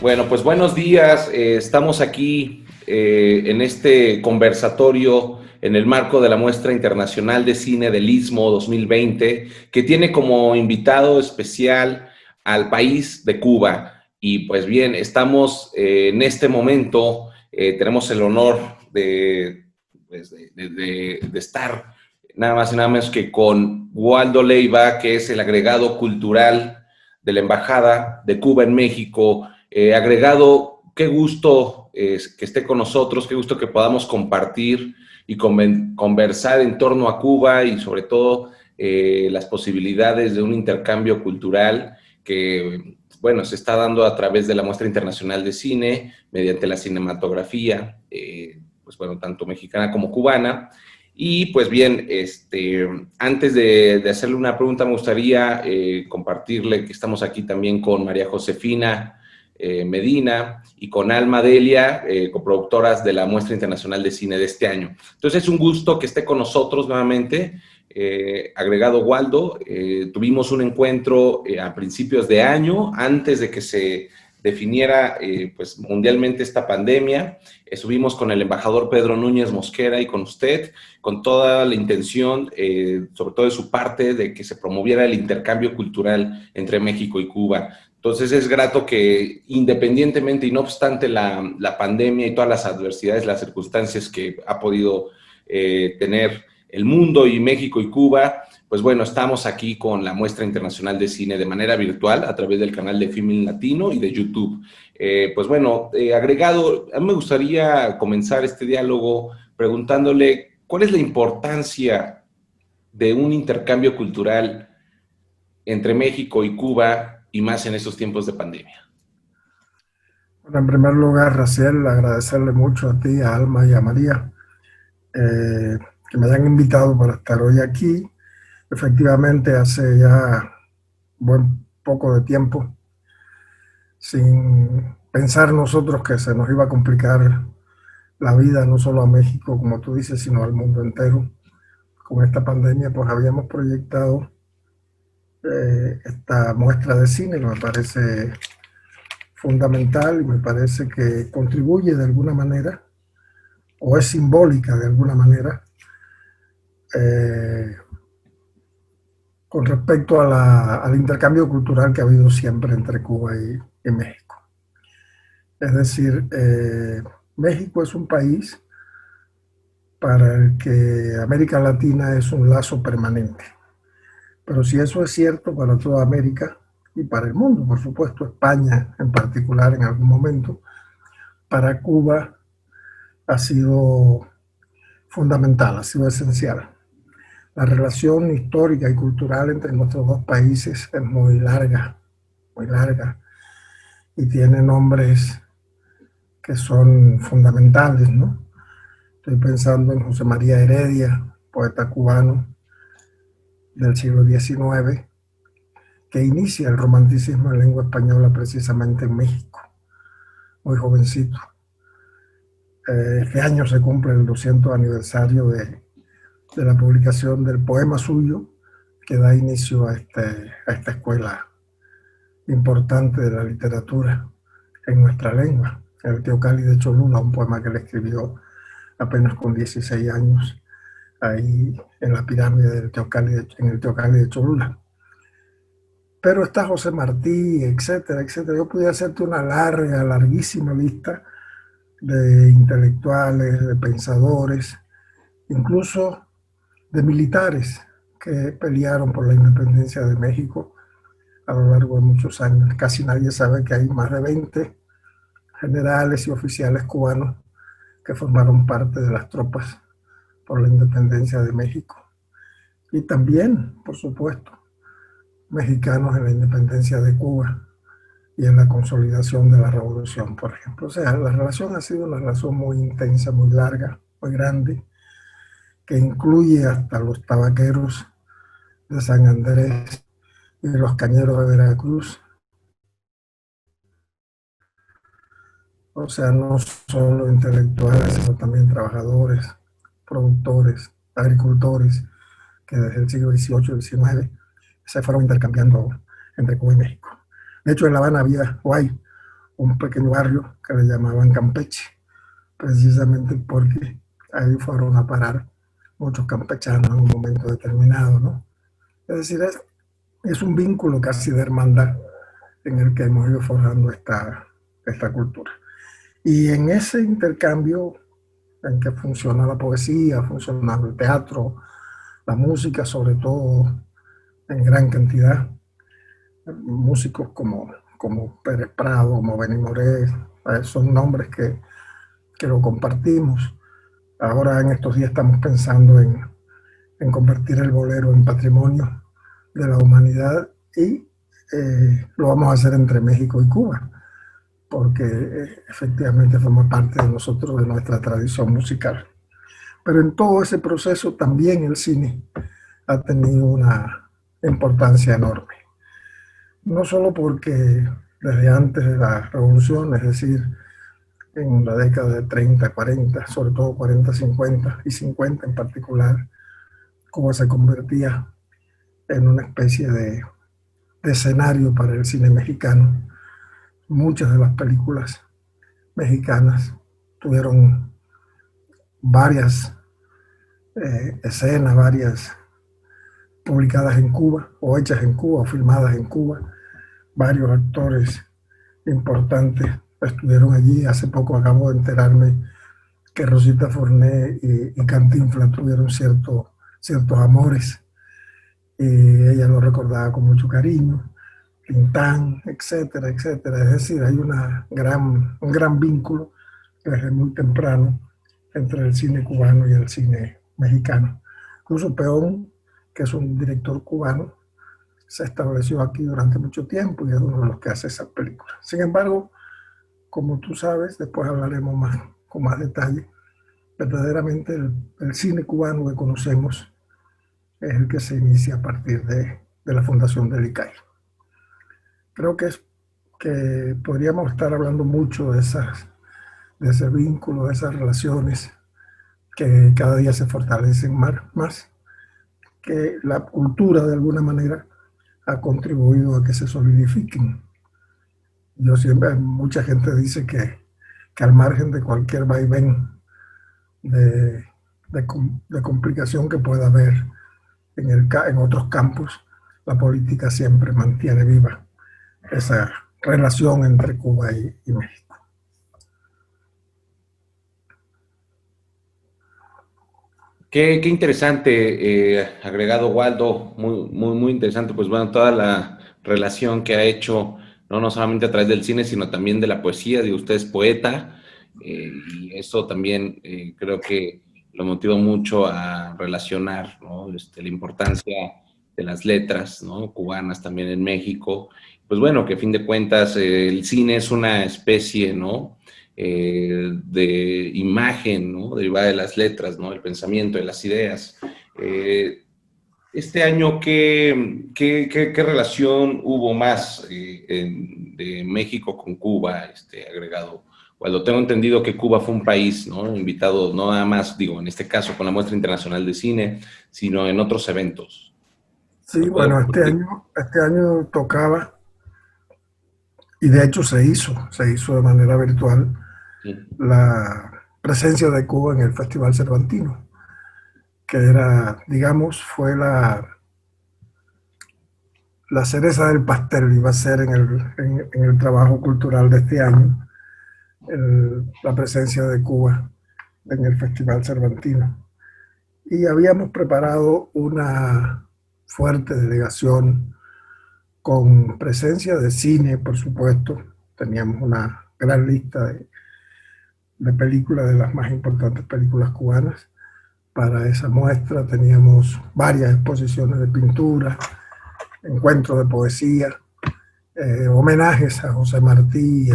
Bueno, pues buenos días. Estamos aquí en este conversatorio en el marco de la Muestra Internacional de Cine del Istmo 2020, que tiene como invitado especial al país de Cuba. Y pues bien, estamos en este momento, tenemos el honor de estar nada más y nada menos que con Waldo Leiva, que es el agregado cultural de la Embajada de Cuba en México. Agregado, qué gusto que esté con nosotros, qué gusto que podamos compartir y conversar en torno a Cuba y sobre todo las posibilidades de un intercambio cultural que, bueno, se está dando a través de la Muestra Internacional de Cine, mediante la cinematografía, pues bueno, tanto mexicana como cubana. Y pues bien, antes de hacerle una pregunta, me gustaría compartirle que estamos aquí también con María Josefina Medina y con Alma Delia, coproductoras de la Muestra Internacional de Cine de este año. Entonces es un gusto que esté con nosotros nuevamente, agregado Waldo. Tuvimos un encuentro a principios de año, antes de que se definiera pues mundialmente esta pandemia. Estuvimos con el embajador Pedro Núñez Mosquera y con usted, con toda la intención, sobre todo de su parte, de que se promoviera el intercambio cultural entre México y Cuba. Entonces es grato que independientemente y no obstante la pandemia y todas las adversidades, las circunstancias que ha podido tener el mundo y México y Cuba, pues bueno, estamos aquí con la Muestra Internacional de Cine de manera virtual a través del canal de Filmin Latino y de YouTube. Pues bueno, agregado, a mí me gustaría comenzar este diálogo preguntándole cuál es la importancia de un intercambio cultural entre México y Cuba y más en estos tiempos de pandemia. Bueno, en primer lugar, Raciel, agradecerle mucho a ti, a Alma y a María eh, que me hayan invitado para estar hoy aquí. Efectivamente, hace ya buen poco de tiempo, sin pensar nosotros que se nos iba a complicar la vida, no solo a México, como tú dices, sino al mundo entero. Con esta pandemia, pues habíamos proyectado esta muestra de cine, que me parece fundamental y me parece que contribuye de alguna manera o es simbólica de alguna manera eh, con respecto a al intercambio cultural que ha habido siempre entre Cuba y México. Es decir, México es un país para el que América Latina es un lazo permanente. Pero si eso es cierto para toda América y para el mundo, por supuesto, España en particular en algún momento, para Cuba ha sido fundamental, ha sido esencial. La relación histórica y cultural entre nuestros dos países es muy larga, y tiene nombres que son fundamentales, ¿no? Estoy pensando en José María Heredia, poeta cubano del siglo XIX, que inicia el romanticismo en lengua española precisamente en México, muy jovencito. Este año se cumple el 200 aniversario de la publicación del poema suyo que da inicio a esta escuela importante de la literatura en nuestra lengua, el Teocalli de Cholula, un poema que le escribió apenas con 16 años, ahí en la pirámide del Teocalli en el Teocalli de Cholula. Pero está José Martí, etcétera, etcétera. Yo podría hacerte una larguísima lista de intelectuales, de pensadores, incluso de militares que pelearon por la independencia de México a lo largo de muchos años. Casi nadie sabe que hay más de 20 generales y oficiales cubanos que formaron parte de las tropas por la independencia de México. Y también, por supuesto, mexicanos en la independencia de Cuba y en la consolidación de la revolución, por ejemplo. O sea, la relación ha sido una relación muy intensa, muy larga, muy grande, que incluye hasta los tabaqueros de San Andrés y los cañeros de Veracruz. O sea, no solo intelectuales, sino también trabajadores, productores, agricultores, que desde el siglo XVIII y XIX se fueron intercambiando entre Cuba y México. De hecho, en La Habana había, o hay, un pequeño barrio que le llamaban Campeche, precisamente porque ahí fueron a parar muchos campechanos en un momento determinado, ¿no? Es decir, es un vínculo casi de hermandad en el que hemos ido forjando esta cultura. Y en ese intercambio en que funciona la poesía, funciona el teatro, la música, sobre todo en gran cantidad, músicos como Pérez Prado, como Benny Moré, son nombres que lo compartimos. Ahora en estos días estamos pensando en convertir el bolero en patrimonio de la humanidad y lo vamos a hacer entre México y Cuba, porque efectivamente forma parte de nosotros, de nuestra tradición musical. Pero en todo ese proceso también el cine ha tenido una importancia enorme. No solo porque desde antes de la revolución, es decir, en la década de 30, 40, sobre todo 40, 50 y 50 en particular, Cuba se convertía en una especie de escenario para el cine mexicano. Muchas de las películas mexicanas tuvieron varias escenas, varias publicadas en Cuba, o hechas en Cuba, o filmadas en Cuba. Varios actores importantes estuvieron allí. Hace poco acabo de enterarme que Rosita Forné y Cantinflas tuvieron ciertos amores. Ella lo recordaba con mucho cariño. Tintán, etcétera, etcétera. Es decir, hay un gran vínculo desde muy temprano entre el cine cubano y el cine mexicano. Incluso Peón, que es un director cubano, se estableció aquí durante mucho tiempo y es uno de los que hace esas películas. Sin embargo, como tú sabes, después hablaremos con más detalle, verdaderamente el cine cubano que conocemos es el que se inicia a partir de la fundación del ICAI. Creo que podríamos estar hablando mucho de ese vínculo, de esas relaciones que cada día se fortalecen más, que la cultura de alguna manera ha contribuido a que se solidifiquen. Mucha gente dice que al margen de cualquier vaivén de complicación que pueda haber en otros campos, la política siempre mantiene viva esa relación entre Cuba y México. Qué interesante, agregado Waldo, muy interesante, pues bueno, toda la relación que ha hecho, no solamente a través del cine, sino también de la poesía, de usted es poeta, y eso también creo que lo motiva mucho a relacionar, ¿no? La importancia de las letras, ¿no? Cubanas también en México. Pues bueno, que a fin de cuentas el cine es una especie, ¿no? De imagen, ¿no? Derivada de las letras, ¿no? El pensamiento, de las ideas. Este año, ¿qué relación hubo más de México con Cuba, agregado? Cuando tengo entendido que Cuba fue un país, ¿no? Invitado, no nada más, digo, en este caso con la Muestra Internacional de Cine, sino en otros eventos. Sí, bueno, este año tocaba, y de hecho se hizo de manera virtual, Sí. la presencia de Cuba en el Festival Cervantino, que era, digamos, fue la cereza del pastel, iba a ser en el trabajo cultural de este año, la presencia de Cuba en el Festival Cervantino. Y habíamos preparado una fuerte delegación con presencia de cine, por supuesto. Teníamos una gran lista de películas, de las más importantes películas cubanas. Para esa muestra teníamos varias exposiciones de pintura, encuentros de poesía, homenajes a José Martí y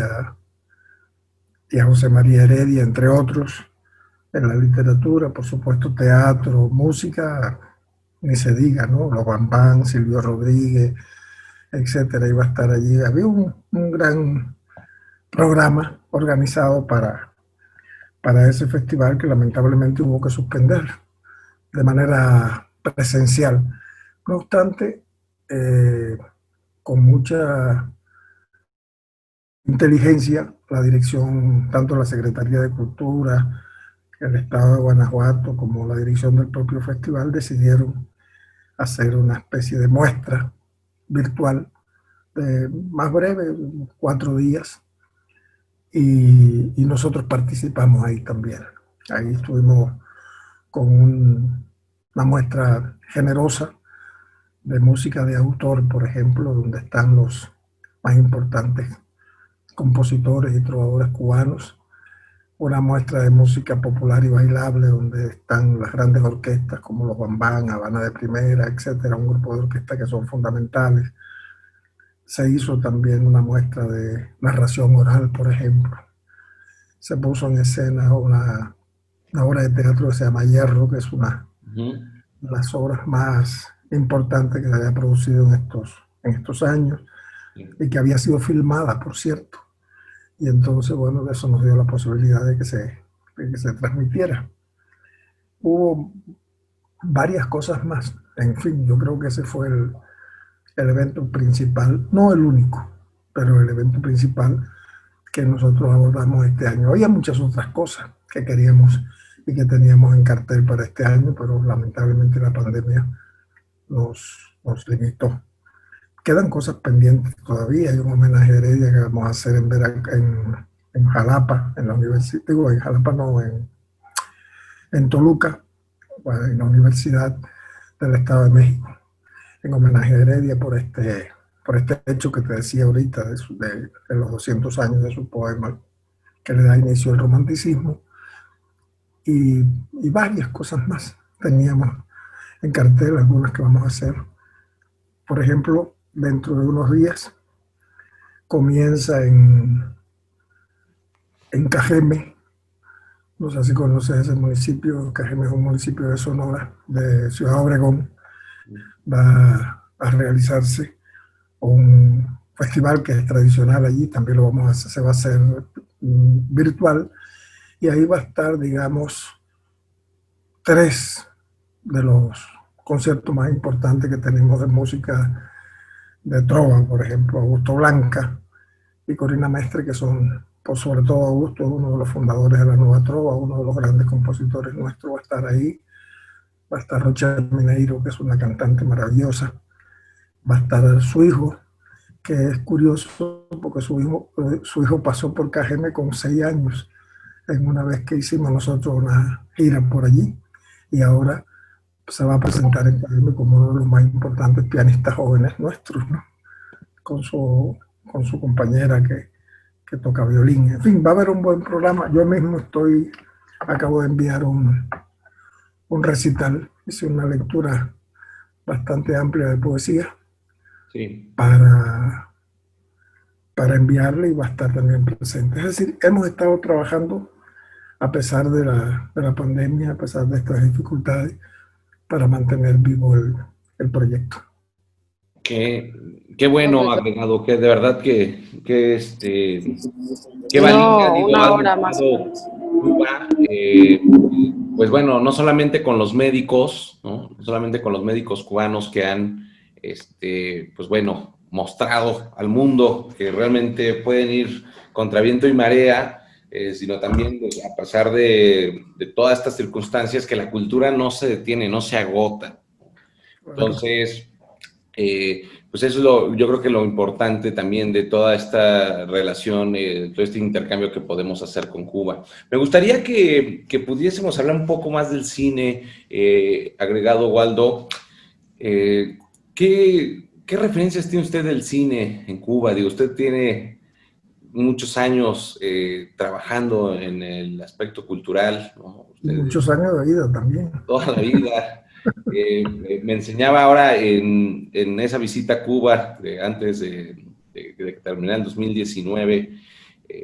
a José María Heredia, entre otros, en la literatura, por supuesto, teatro, música, ni se diga, ¿no? Los Bambán, Silvio Rodríguez, etcétera, iba a estar allí. Había un gran programa organizado para ese festival que lamentablemente hubo que suspender de manera presencial. No obstante, con mucha inteligencia, la dirección, tanto la Secretaría de Cultura, el Estado de Guanajuato, como la dirección del propio festival, decidieron hacer una especie de muestra virtual más breve, 4 días, y nosotros participamos ahí también. Ahí estuvimos con una muestra generosa de música de autor, por ejemplo, donde están los más importantes compositores y trovadores cubanos, una muestra de música popular y bailable donde están las grandes orquestas como los Bambán, Habana de Primera, etcétera, un grupo de orquestas que son fundamentales. Se hizo también una muestra de narración oral, por ejemplo. Se puso en escena una obra de teatro que se llama Hierro, que es una de las obras más importantes que se haya producido en estos años y que había sido filmada, por cierto. Y entonces, bueno, eso nos dio la posibilidad de que se transmitiera. Hubo varias cosas más. En fin, yo creo que ese fue el evento principal, no el único, pero el evento principal que nosotros abordamos este año. Había muchas otras cosas que queríamos y que teníamos en cartel para este año, pero lamentablemente la pandemia nos limitó. Quedan cosas pendientes todavía. Hay un homenaje a Heredia que vamos a hacer en Jalapa, en la universidad, digo, en Jalapa no, en Toluca, en la Universidad del Estado de México, en homenaje a Heredia por este hecho que te decía ahorita de los 200 años de su poema que le da inicio al romanticismo, y varias cosas más teníamos en cartel, algunas que vamos a hacer. Por ejemplo, dentro de unos días comienza en Cajeme, no sé si conoces ese municipio. Cajeme es un municipio de Sonora, de Ciudad Obregón. Va a realizarse un festival que es tradicional allí, también se va a hacer virtual, y ahí va a estar, digamos, 3 de los conciertos más importantes que tenemos de música de trova, por ejemplo, Augusto Blanca y Corina Mestre, que son, por sobre todo Augusto, uno de los fundadores de la Nueva Trova, uno de los grandes compositores nuestros, va a estar ahí. Va a estar Rocha Mineiro, que es una cantante maravillosa. Va a estar su hijo, que es curioso porque su hijo pasó por Cajeme con 6 años, en una vez que hicimos nosotros una gira por allí, y ahora se va a presentar en Cajeme como uno de los más importantes pianistas jóvenes nuestros, ¿no? Con su compañera que toca violín. En fin, va a haber un buen programa. Yo mismo acabo de enviar un recital, hice una lectura bastante amplia de poesía, Sí. para enviarle, y va a estar también presente. Es decir, hemos estado trabajando a pesar de la pandemia, a pesar de estas dificultades, para mantener vivo el proyecto. Qué bueno, agregado, que de verdad qué valía, No, digo, una has hora más o mostrado menos. Cuba, pues bueno, no solamente con los médicos, ¿no? No solamente con los médicos cubanos que han, pues bueno, mostrado al mundo que realmente pueden ir contra viento y marea, sino también pues, a pesar de todas estas circunstancias, que la cultura no se detiene, no se agota. Entonces, pues eso es yo creo que lo importante también de toda esta relación, todo este intercambio que podemos hacer con Cuba. Me gustaría que pudiésemos hablar un poco más del cine, agregado Waldo. ¿Qué referencias tiene usted del cine en Cuba? Digo, usted tiene muchos años trabajando en el aspecto cultural, ¿no? Y Usted, muchos años de vida también. toda la vida. Me enseñaba ahora en esa visita a Cuba, antes de terminar el 2019,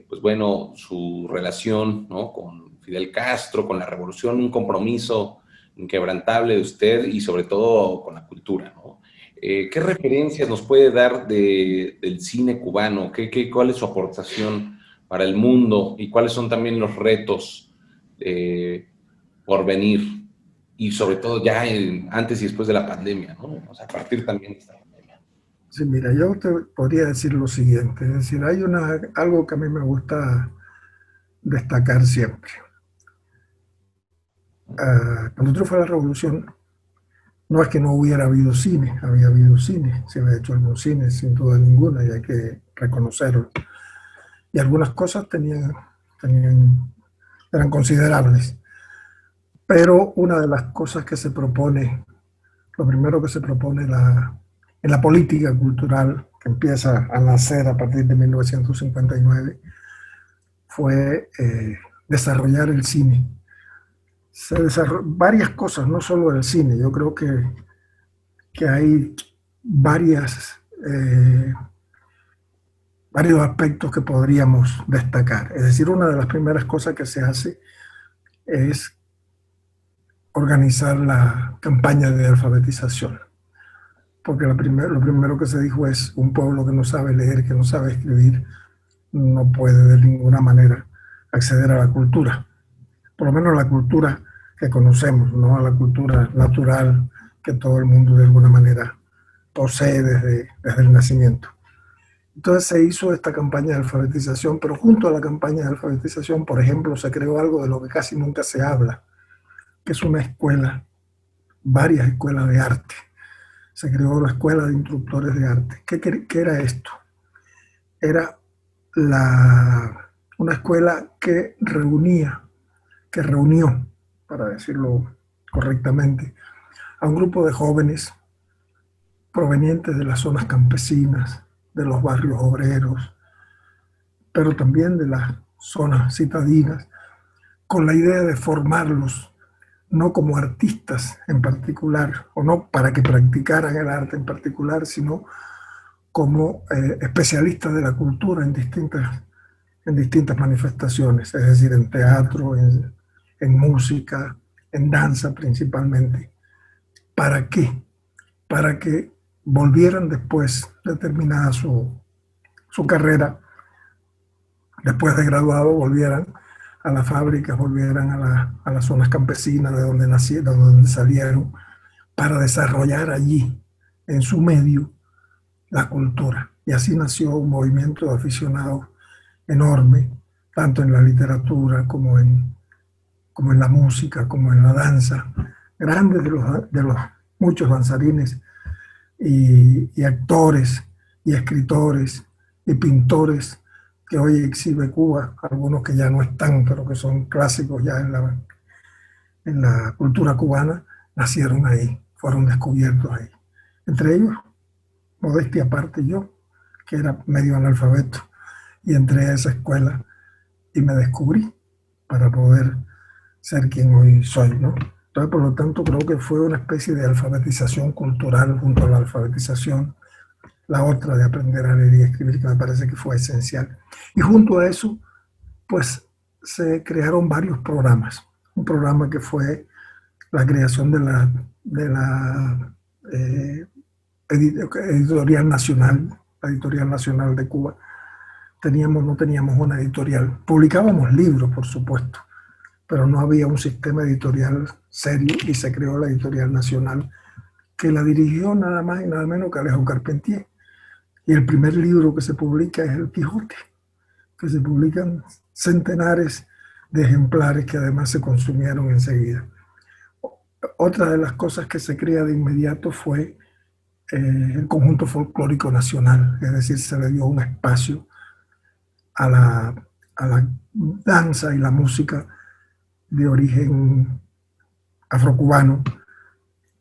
pues bueno, su relación, ¿no? Con Fidel Castro, con la revolución, un compromiso inquebrantable de usted y sobre todo con la cultura, ¿no? ¿Qué referencias nos puede dar del cine cubano? ¿Cuál es su aportación para el mundo y cuáles son también los retos por venir? Y sobre todo ya antes y después de la pandemia, ¿no? O sea, a partir también de esta pandemia. Sí, mira, yo te podría decir lo siguiente, es decir, hay algo que a mí me gusta destacar siempre. Cuando triunfó la revolución, no es que no hubiera habido cine, había habido cine, se había hecho algún cine, sin duda ninguna, y hay que reconocerlo. Y algunas cosas eran considerables. Pero una de las cosas que se propone, lo primero que se propone en la política cultural que empieza a nacer a partir de 1959, fue desarrollar el cine. Se desarrollaron varias cosas, no solo el cine. Yo creo que hay varias, varios aspectos que podríamos destacar. Es decir, una de las primeras cosas que se hace es organizar la campaña de alfabetización. Porque lo primero que se dijo es un pueblo que no sabe leer, que no sabe escribir, no puede de ninguna manera acceder a la cultura. Por lo menos a la cultura que conocemos, no a la cultura natural que todo el mundo de alguna manera posee desde el nacimiento. Entonces se hizo esta campaña de alfabetización, pero junto a la campaña de alfabetización, por ejemplo, se creó algo de lo que casi nunca se habla, que es una escuela, varias escuelas de arte. Se creó la Escuela de Instructores de Arte. ¿Qué era esto? Era una escuela que reunió, para decirlo correctamente, a un grupo de jóvenes provenientes de las zonas campesinas, de los barrios obreros, pero también de las zonas citadinas, con la idea de formarlos no como artistas en particular, o no para que practicaran el arte en particular, sino como especialistas de la cultura en distintas manifestaciones, es decir, en teatro, en música, en danza principalmente. ¿Para qué? Para que volvieran después de terminada su carrera, después de graduado, volvieran a las fábricas, volvieran a las zonas campesinas de donde nacieron, de donde salieron, para desarrollar allí, en su medio, la cultura. Y así nació un movimiento de aficionados enorme, tanto en la literatura como en la música, como en la danza. Grandes de los muchos danzarines y actores y escritores y pintores que hoy exhibe Cuba, algunos que ya no están, pero que son clásicos ya en la cultura cubana, nacieron ahí, fueron descubiertos ahí. Entre ellos, modestia aparte yo, que era medio analfabeto, y entré a esa escuela y me descubrí para poder ser quien hoy soy, ¿no? Entonces, por lo tanto, creo que fue una especie de alfabetización cultural junto a la alfabetización, la otra de aprender a leer y escribir, que me parece que fue esencial. Y junto a eso, pues se crearon varios programas. Un programa que fue la creación de la editorial nacional, la editorial nacional de Cuba. No teníamos una editorial. Publicábamos libros, por supuesto, pero no había un sistema editorial serio y se creó la editorial nacional, que la dirigió nada más y nada menos que Alejo Carpentier. Y el primer libro que se publica es El Quijote, que se publican centenares de ejemplares que además se consumieron enseguida. Otra de las cosas que se crea de inmediato fue el Conjunto Folclórico Nacional, es decir, se le dio un espacio a la danza y la música de origen afrocubano,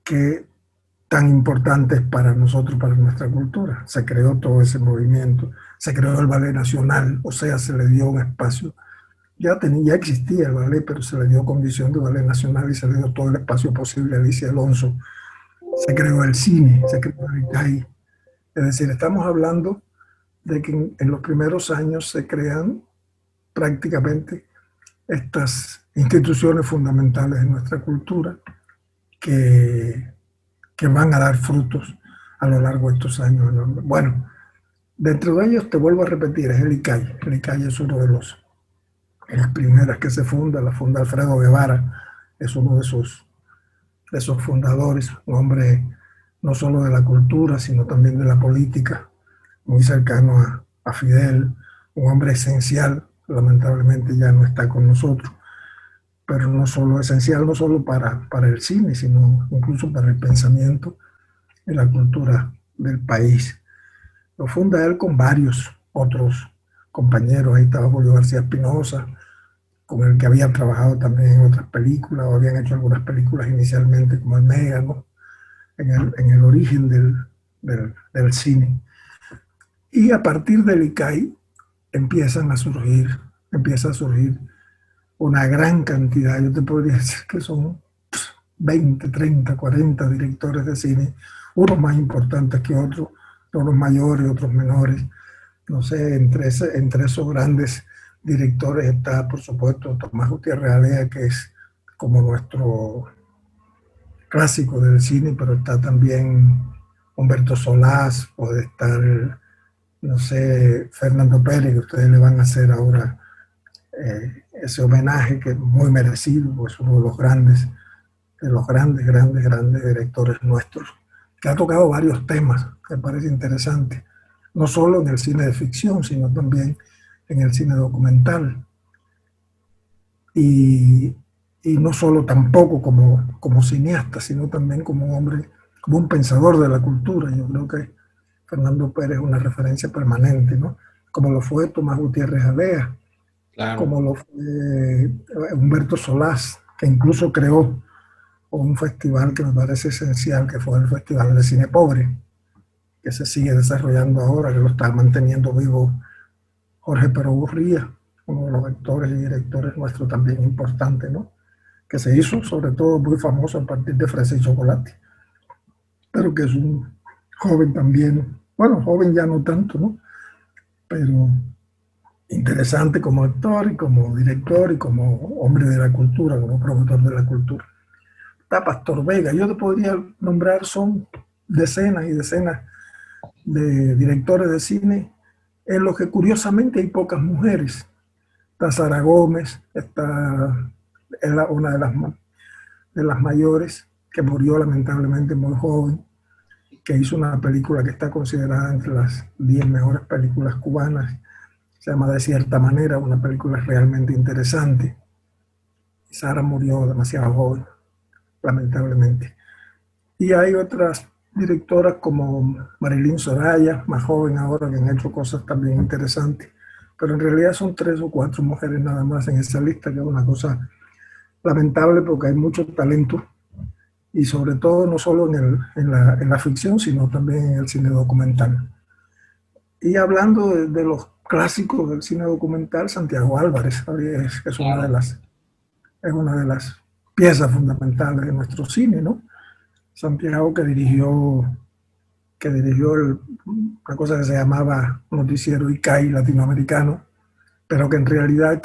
que tan importantes para nosotros, para nuestra cultura. Se creó todo ese movimiento, se creó el Ballet Nacional, o sea, se le dio un espacio. Ya existía el ballet, pero se le dio condición de Ballet Nacional y se le dio todo el espacio posible a Alicia Alonso. Se creó el cine, se creó el ICAI. Es decir, estamos hablando de que en los primeros años se crean prácticamente estas instituciones fundamentales de nuestra cultura que van a dar frutos a lo largo de estos años. Bueno, dentro de ellos, te vuelvo a repetir, es el ICAI. El ICAI es uno de las primeras que se funda, la funda Alfredo Guevara, es uno de esos fundadores, un hombre no solo de la cultura, sino también de la política, muy cercano a Fidel, un hombre esencial, lamentablemente ya no está con nosotros, pero no solo esencial, no solo para el cine, sino incluso para el pensamiento y la cultura del país. Lo funda él con varios otros compañeros. Ahí estaba Julio García Espinosa, con el que habían trabajado también en otras películas, o habían hecho algunas películas inicialmente, como El Mégano, en el origen del cine. Y a partir del ICAI empieza a surgir una gran cantidad, yo te podría decir que son 20, 30, 40 directores de cine, unos más importantes que otros, unos mayores, otros menores. No sé, entre esos grandes directores está, por supuesto, Tomás Gutiérrez Alea, que es como nuestro clásico del cine, pero está también Humberto Solás, puede estar, no sé, Fernando Pérez, que ustedes le van a hacer ahora ese homenaje que es muy merecido, pues uno de los grandes directores nuestros, que ha tocado varios temas, que me parece interesante, no solo en el cine de ficción, sino también en el cine documental. Y, y no solo tampoco como cineasta, sino también como un hombre, como un pensador de la cultura. Yo creo que Fernando Pérez es una referencia permanente, ¿no? Como lo fue Tomás Gutiérrez Alea, Claro. como lo fue Humberto Solás, que incluso creó un festival que me parece esencial, que fue el Festival de Cine Pobre, que se sigue desarrollando ahora, que lo está manteniendo vivo Jorge Pero Urría, uno de los actores y directores nuestros también importante, ¿no? Que se hizo sobre todo muy famoso a partir de Fresa y Chocolate, pero que es un joven también, bueno, joven ya no tanto, ¿no? Pero interesante como actor y como director y como hombre de la cultura, como promotor de la cultura. Está Pastor Vega, yo te podría nombrar, son decenas y decenas de directores de cine en los que curiosamente hay pocas mujeres. Está Sara Gómez, está una de las mayores, que murió lamentablemente muy joven, que hizo una película que está considerada entre las 10 mejores películas cubanas, se llama De cierta manera, una película realmente interesante. Sara murió demasiado joven, lamentablemente. Y hay otras directoras como Marilyn Soraya, más joven ahora, que han hecho cosas también interesantes, pero en realidad son 3 o 4 mujeres nada más en esa lista, que es una cosa lamentable porque hay mucho talento, y sobre todo no solo en la ficción, sino también en el cine documental. Y hablando de los clásicos del cine documental, Santiago Álvarez es Claro. es una de las piezas fundamentales de nuestro cine, ¿no? Santiago que dirigió una cosa que se llamaba Noticiero ICAI latinoamericano, pero que en realidad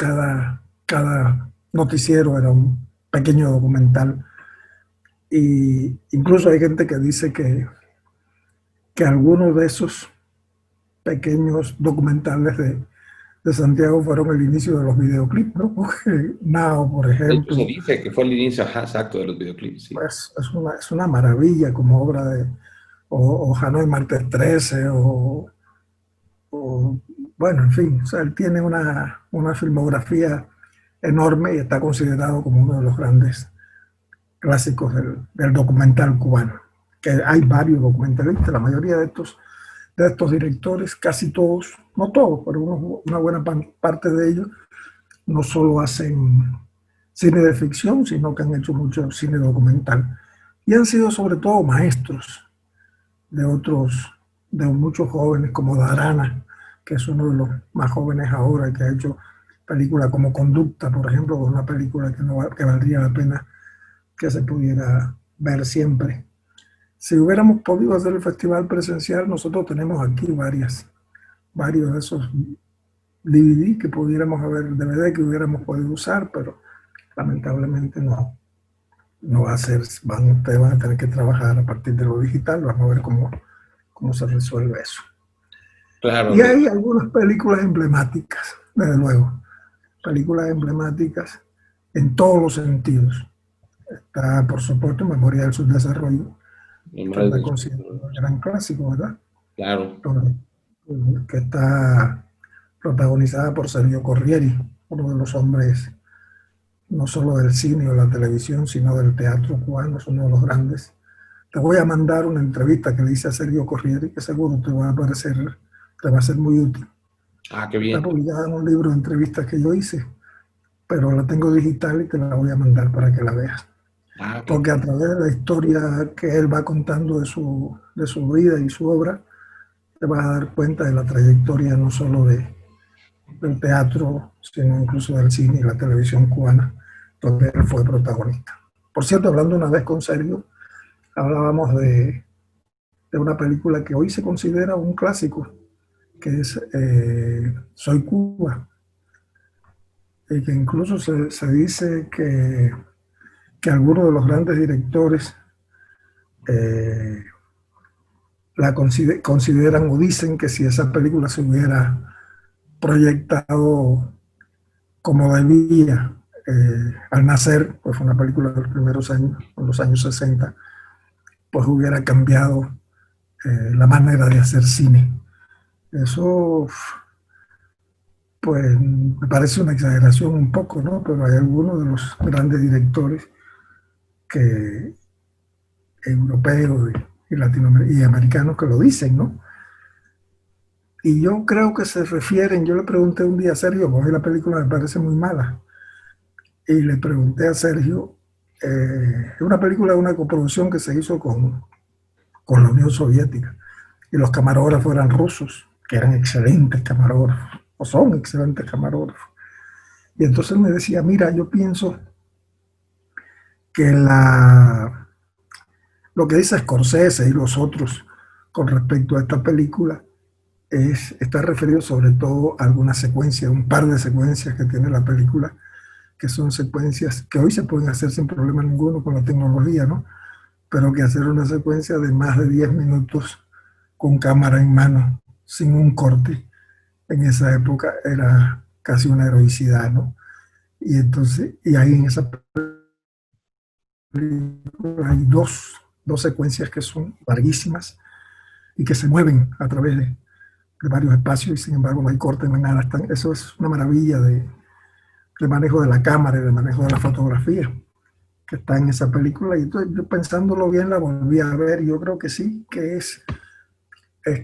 cada noticiero era un pequeño documental. Y incluso hay gente que dice que algunos de esos pequeños documentales de Santiago fueron el inicio de los videoclips, ¿no? Porque Now, por De hecho, se ejemplo, dice que fue el inicio, ajá, exacto, de los videoclips, sí. pues es una maravilla como obra o Hanoi Martes 13, o, bueno, en fin, o sea, él tiene una filmografía enorme y está considerado como uno de los grandes clásicos del documental cubano. Que hay varios documentalistas, la mayoría de estos directores, casi todos, no todos, pero una buena parte de ellos, no solo hacen cine de ficción, sino que han hecho mucho cine documental. Y han sido sobre todo maestros de otros, de muchos jóvenes como Darana, que es uno de los más jóvenes ahora, que ha hecho películas como Conducta, por ejemplo, que es una película que valdría la pena que se pudiera ver siempre. Si hubiéramos podido hacer el festival presencial, nosotros tenemos aquí varios de esos DVD que pudiéramos haber, DVD que hubiéramos podido usar, pero lamentablemente no va a ser, ustedes van a tener que trabajar a partir de lo digital, vamos a ver cómo se resuelve eso. Claro, Y hay algunas películas emblemáticas, desde luego, películas emblemáticas en todos los sentidos. Está, por supuesto, Memoria del Subdesarrollo, que está considerado un gran clásico, ¿verdad? Claro. Que está protagonizada por Sergio Corrieri, uno de los hombres no solo del cine o la televisión, sino del teatro cubano, es uno de los grandes. Te voy a mandar una entrevista que le hice a Sergio Corrieri, que seguro te va a parecer, te va a ser muy útil. Ah, qué Está bien. publicada en un libro de entrevistas que yo hice, pero la tengo digital y te la voy a mandar para que la veas. Ah, ok. Porque a través de la historia que él va contando de su vida y su obra, te vas a dar cuenta de la trayectoria no solo del teatro, sino incluso del cine y la televisión cubana, donde él fue protagonista. Por cierto, hablando una vez con Sergio, hablábamos de una película que hoy se considera un clásico, que es Soy Cuba, y que incluso se dice que algunos de los grandes directores eh, consideran o dicen que si esa película se hubiera proyectado como debía al nacer, pues fue una película de los primeros años, en los años 60, pues hubiera cambiado la manera de hacer cine. Eso, pues, me parece una exageración un poco, ¿no? Pero hay algunos de los grandes directores que, europeos y latinoamericanos y americanos que lo dicen, ¿no? Y yo creo que se refieren, yo le pregunté un día a Sergio, porque la película me parece muy mala, y le pregunté a Sergio, es una película de una coproducción que se hizo con la Unión Soviética, y los camarógrafos eran rusos, que eran excelentes camarógrafos, o son excelentes camarógrafos. Y entonces me decía, mira, yo pienso que lo que dice Scorsese y los otros con respecto a esta película está referido sobre todo a algunas secuencias, un par de secuencias que tiene la película, que son secuencias que hoy se pueden hacer sin problema ninguno con la tecnología, ¿no? Pero que hacer una secuencia de más de 10 minutos con cámara en mano, sin un corte, en esa época era casi una heroicidad, ¿no? Y entonces, y ahí en esa película hay dos secuencias que son larguísimas y que se mueven a través de varios espacios y sin embargo no hay corte, no hay nada. Eso es una maravilla de manejo de la cámara y de manejo de la fotografía que está en esa película. Y entonces yo pensándolo bien la volví a ver y yo creo que sí, que es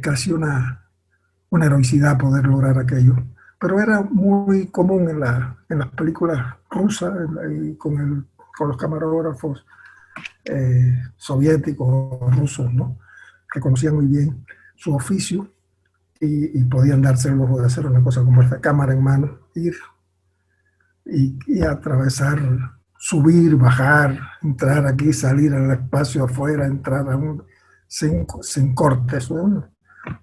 casi una heroicidad poder lograr aquello. Pero era muy común en las películas rusas y con los camarógrafos soviéticos o rusos, ¿no? Que conocían muy bien su oficio y podían darse el lujo de hacer una cosa como esta, cámara en mano, ir y atravesar, subir, bajar, entrar aquí, salir al espacio afuera, entrar sin cortes, ¿no?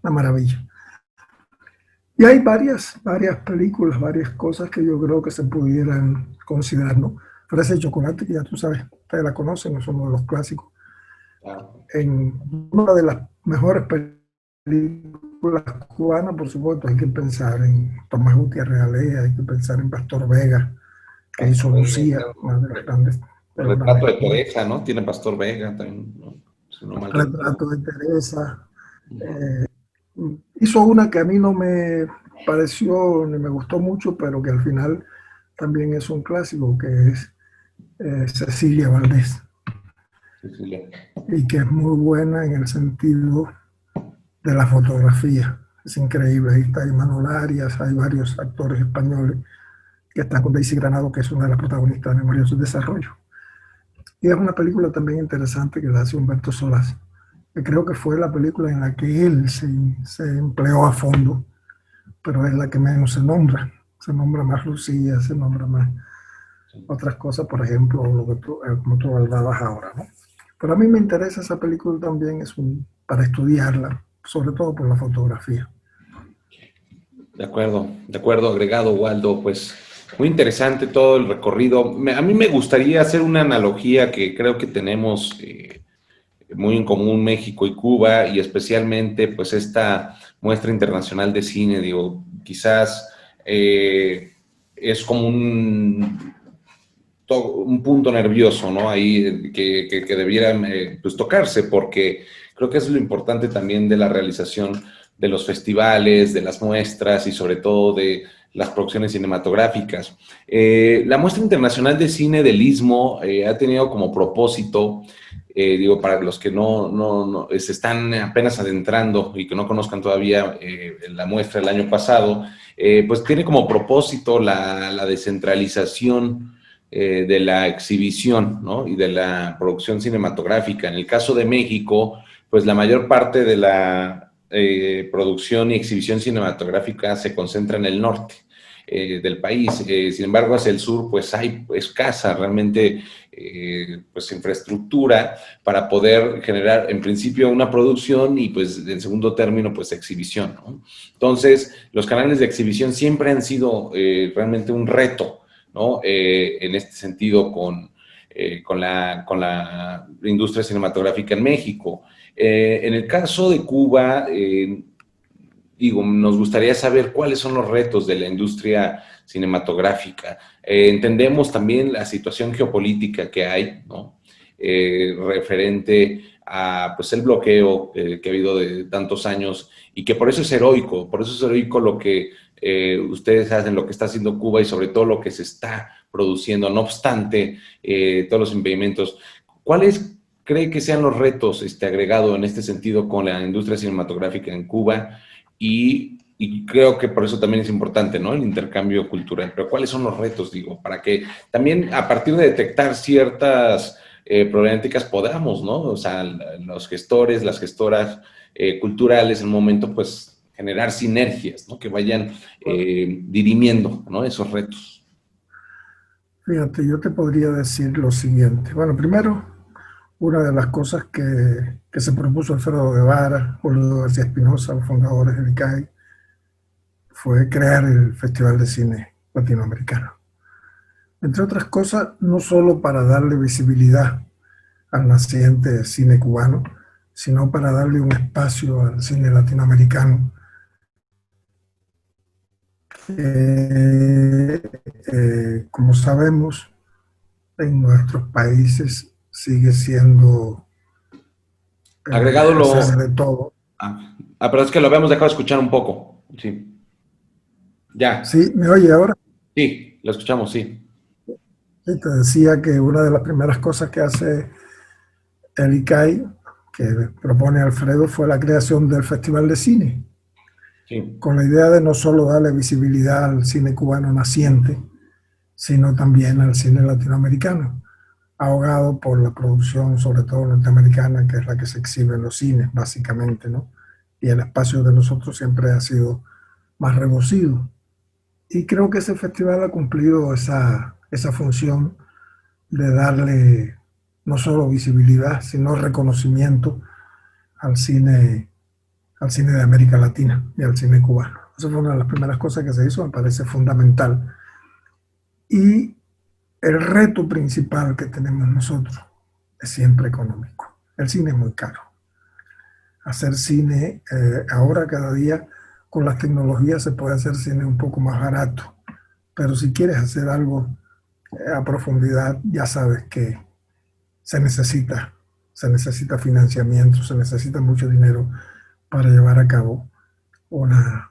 Una maravilla. Y hay varias películas, varias cosas que yo creo que se pudieran considerar, ¿no? Fresa y Chocolate, que ya tú sabes, ustedes la conocen, es uno de los clásicos. Claro. En una de las mejores películas cubanas, por supuesto, hay que pensar en Tomás Gutiérrez Alea, hay que pensar en Pastor Vega, que hizo Pastor Vega, Lucía, una de las grandes, de los Retrato grandes de cubanos. Teresa, ¿no? Tiene Pastor Vega también, ¿no? Si no mal recuerdo. Retrato de Teresa. Eh, Hizo una que a mí no me pareció ni me gustó mucho, pero que al final también es un clásico, que es Cecilia Valdés, Cecilia. y que es muy buena en el sentido de la fotografía. Es increíble. Ahí está Imanol Arias, hay varios actores españoles que están con Daisy Granado, que es una de las protagonistas de Memoria de su Desarrollo. Y es una película también interesante que la hace Humberto Solás, que creo que fue la película en la que él se empleó a fondo, pero es la que menos se nombra. Se nombra más Lucía, se nombra más otras cosas, por ejemplo, lo que como tú hablabas ahora, ¿no? Pero a mí me interesa esa película también, para estudiarla, sobre todo por la fotografía. De acuerdo, agregado Waldo, pues muy interesante todo el recorrido. A mí me gustaría hacer una analogía que creo que tenemos muy en común México y Cuba, y especialmente pues esta muestra internacional de cine, digo, quizás es como un punto nervioso, ¿no? Ahí que debiera pues tocarse, porque creo que es lo importante también de la realización de los festivales, de las muestras y sobre todo de las producciones cinematográficas. La Muestra Internacional de Cine del Istmo ha tenido como propósito, digo, para los que no se están apenas adentrando y que no conozcan todavía la muestra del año pasado, pues tiene como propósito la descentralización de la exhibición, ¿no? Y de la producción cinematográfica. En el caso de México, pues la mayor parte de la producción y exhibición cinematográfica se concentra en el norte del país. Sin embargo, hacia el sur, pues hay escasa realmente pues infraestructura para poder generar en principio una producción y pues en segundo término pues exhibición, ¿no? Entonces, los canales de exhibición siempre han sido realmente un reto, ¿no? En este sentido con la industria cinematográfica en México. En el caso de Cuba, digo, nos gustaría saber cuáles son los retos de la industria cinematográfica. Entendemos también la situación geopolítica que hay, ¿no? Referente a pues, el bloqueo que ha habido de tantos años y que por eso es heroico lo que ustedes hacen, lo que está haciendo Cuba y sobre todo lo que se está produciendo. No obstante, todos los impedimentos, ¿cuáles cree que sean los retos agregados en este sentido con la industria cinematográfica en Cuba? Y creo que por eso también es importante, ¿no? El intercambio cultural. Pero ¿cuáles son los retos, digo? Para que también a partir de detectar ciertas problemáticas podamos, ¿no? O sea, los gestores, las gestoras culturales en un momento, pues, generar sinergias, ¿no? Que vayan dirimiendo, ¿no? Esos retos. Fíjate, yo te podría decir lo siguiente. Bueno, primero, una de las cosas que se propuso Alfredo Guevara, Julio García Espinosa, los fundadores del ICAI, fue crear el Festival de Cine Latinoamericano. Entre otras cosas, no solo para darle visibilidad al naciente cine cubano, sino para darle un espacio al cine latinoamericano que, como sabemos, en nuestros países sigue siendo Agregado la sede lo... de todo. pero es que lo habíamos dejado de escuchar un poco. Sí. Ya. Sí, ¿me oye ahora? Sí, lo escuchamos, sí. Sí, te decía que una de las primeras cosas que hace el ICAI, que propone Alfredo, fue la creación del Festival de Cine, Sí. con la idea de no solo darle visibilidad al cine cubano naciente, sino también al cine latinoamericano, ahogado por la producción, sobre todo norteamericana, que es la que se exhibe en los cines, básicamente, ¿no? Y el espacio de nosotros siempre ha sido más reducido. Y creo que ese festival ha cumplido esa función de darle no solo visibilidad, sino reconocimiento al al cine de América Latina y al cine cubano. Esa fue una de las primeras cosas que se hizo, me parece fundamental. Y el reto principal que tenemos nosotros es siempre económico. El cine es muy caro. Hacer cine, ahora cada día con las tecnologías se puede hacer cine un poco más barato, pero si quieres hacer algo a profundidad, ya sabes que se necesita, se necesita financiamiento, se necesita mucho dinero para llevar a cabo una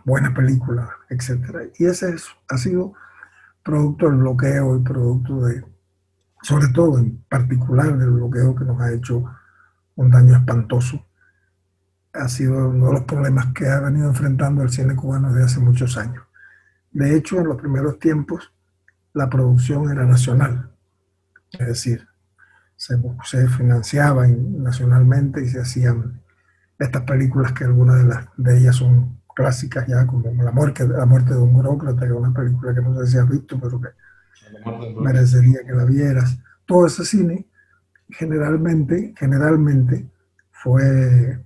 buena película, etcétera. Y ha sido producto del bloqueo y producto de, sobre todo en particular del bloqueo que nos ha hecho un daño espantoso. Ha sido uno de los problemas que ha venido enfrentando el cine cubano desde hace muchos años. De hecho, en los primeros tiempos, la producción era nacional, es decir, se financiaba nacionalmente y se hacían estas películas que algunas de ellas son clásicas ya, como la muerte de un burócrata, que es una película que no sé si has visto, pero que merecería que la vieras. Todo ese cine generalmente fue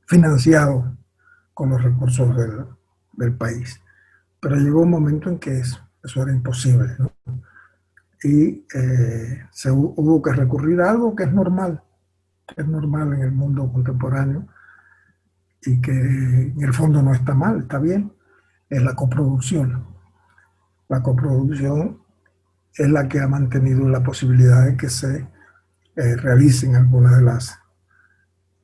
financiado con los recursos del país. Pero llegó un momento en que eso era imposible, ¿no? Y hubo que recurrir a algo que es normal en el mundo contemporáneo y que en el fondo no está mal, está bien, es la coproducción. La coproducción es la que ha mantenido la posibilidad de que se realicen algunas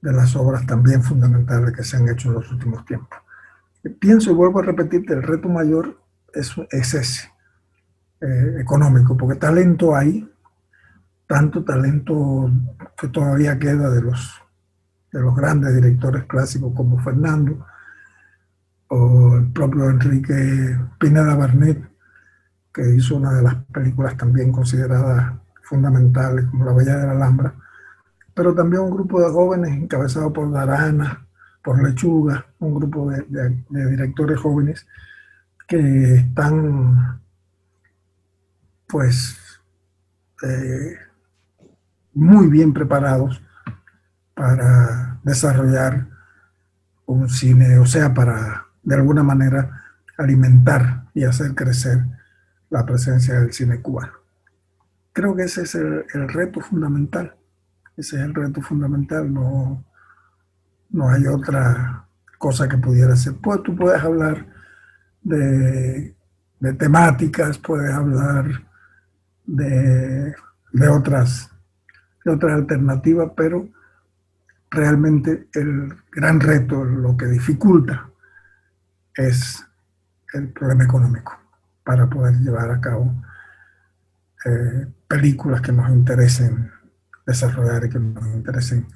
de las obras también fundamentales que se han hecho en los últimos tiempos. Pienso y vuelvo a repetirte, el reto mayor es ese, económico, porque talento hay, tanto talento que todavía queda de los grandes directores clásicos como Fernando, o el propio Enrique Pineda Barnet, que hizo una de las películas también consideradas fundamentales, como La Bella de la Alhambra, pero también un grupo de jóvenes encabezado por Darana, por Lechuga, un grupo de directores jóvenes que están, pues, eh, muy bien preparados para desarrollar un cine, o sea, para de alguna manera alimentar y hacer crecer la presencia del cine cubano. Creo que ese es el reto fundamental. Ese es el reto fundamental. No, no hay otra cosa que pudiera ser. Pues tú puedes hablar de temáticas, puedes hablar de, de otras alternativas, pero realmente el gran reto, lo que dificulta, es el problema económico para poder llevar a cabo películas que nos interesen desarrollar y que nos interesen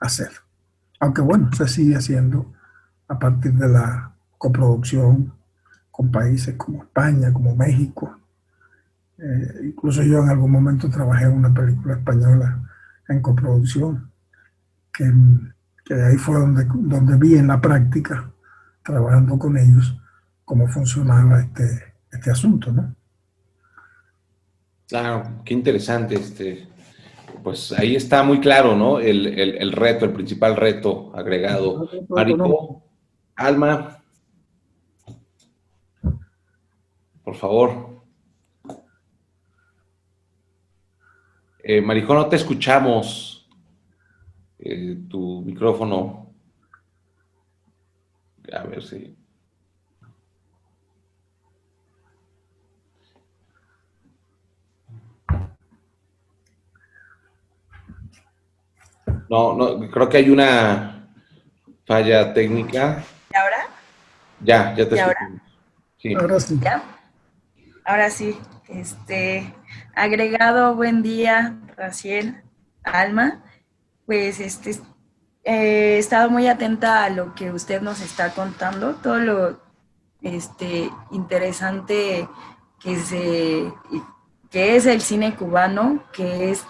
hacer. Aunque bueno, se sigue haciendo a partir de la coproducción con países como España, como México. Incluso yo en algún momento trabajé en una película española en coproducción, que, que ahí fue donde vi en la práctica, trabajando con ellos, cómo funcionaba este asunto, ¿no? Claro, qué interesante. Pues ahí está muy claro, ¿no? El reto, el principal reto agregado. Marico, Alma, por favor. Marijo, no te escuchamos. Tu micrófono. A ver si. No, no, creo que hay una falla técnica. ¿Y ahora? Ya te ¿Y ahora? escuchamos. Sí. Ahora sí. ¿Ya? Ahora sí. Agregado, buen día, Raciel, Alma. Pues he estado muy atenta a lo que usted nos está contando, todo lo interesante que que es el cine cubano, que es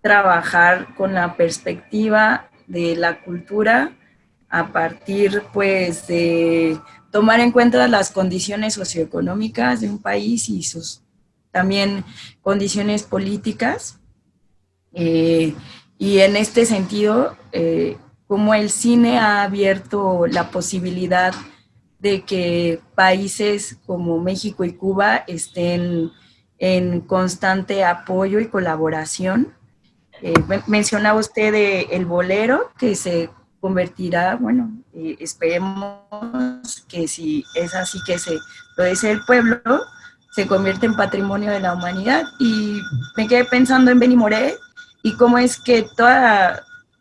trabajar con la perspectiva de la cultura a partir pues de tomar en cuenta las condiciones socioeconómicas de un país y sus también condiciones políticas. Y en este sentido, como el cine ha abierto la posibilidad de que países como México y Cuba estén en constante apoyo y colaboración. Mencionaba usted el bolero, que se convertirá, bueno, esperemos que si es así que lo dice el pueblo, se convierte en patrimonio de la humanidad. Y me quedé pensando en Benny Moré y cómo es que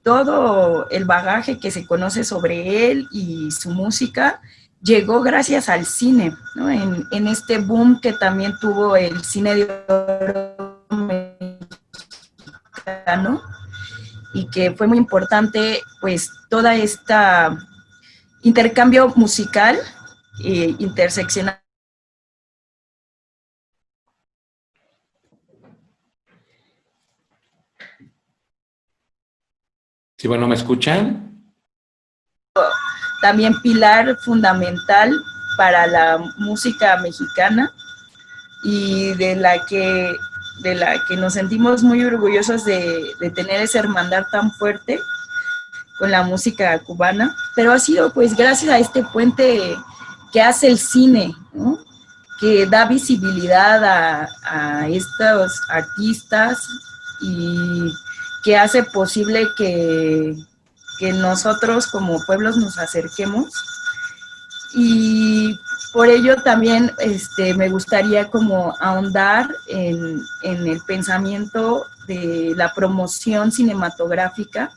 todo el bagaje que se conoce sobre él y su música llegó gracias al cine, ¿no? En este boom que también tuvo el cine de oro mexicano, y que fue muy importante, pues, toda esta intercambio musical interseccional. Sí, bueno, ¿me escuchan? También pilar fundamental para la música mexicana y de la que nos sentimos muy orgullosos de tener esa hermandad tan fuerte con la música cubana, pero ha sido pues gracias a este puente que hace el cine, ¿no? Que da visibilidad a estos artistas y que hace posible que nosotros como pueblos nos acerquemos. Y por ello también me gustaría como ahondar en el pensamiento de la promoción cinematográfica,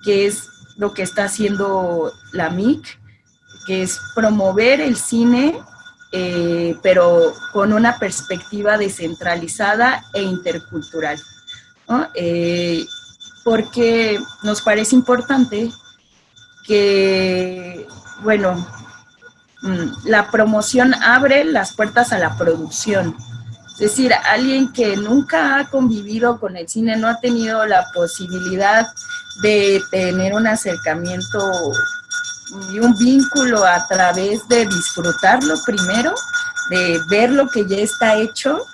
que es lo que está haciendo la MIC, que es promover el cine, pero con una perspectiva descentralizada e intercultural, ¿no? Porque nos parece importante que, bueno, la promoción abre las puertas a la producción. Es decir, alguien que nunca ha convivido con el cine, no ha tenido la posibilidad de tener un acercamiento y un vínculo a través de disfrutarlo primero, de ver lo que ya está hecho,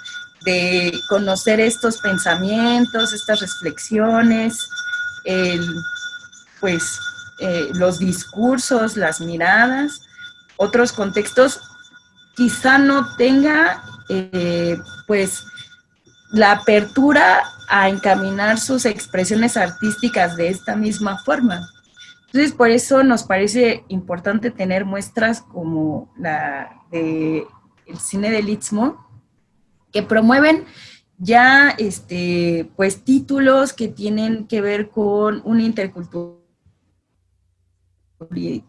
de conocer estos pensamientos, estas reflexiones, los discursos, las miradas, otros contextos, quizá no tenga la apertura a encaminar sus expresiones artísticas de esta misma forma. Entonces, por eso nos parece importante tener muestras como la del cine del Istmo, que promueven ya títulos que tienen que ver con una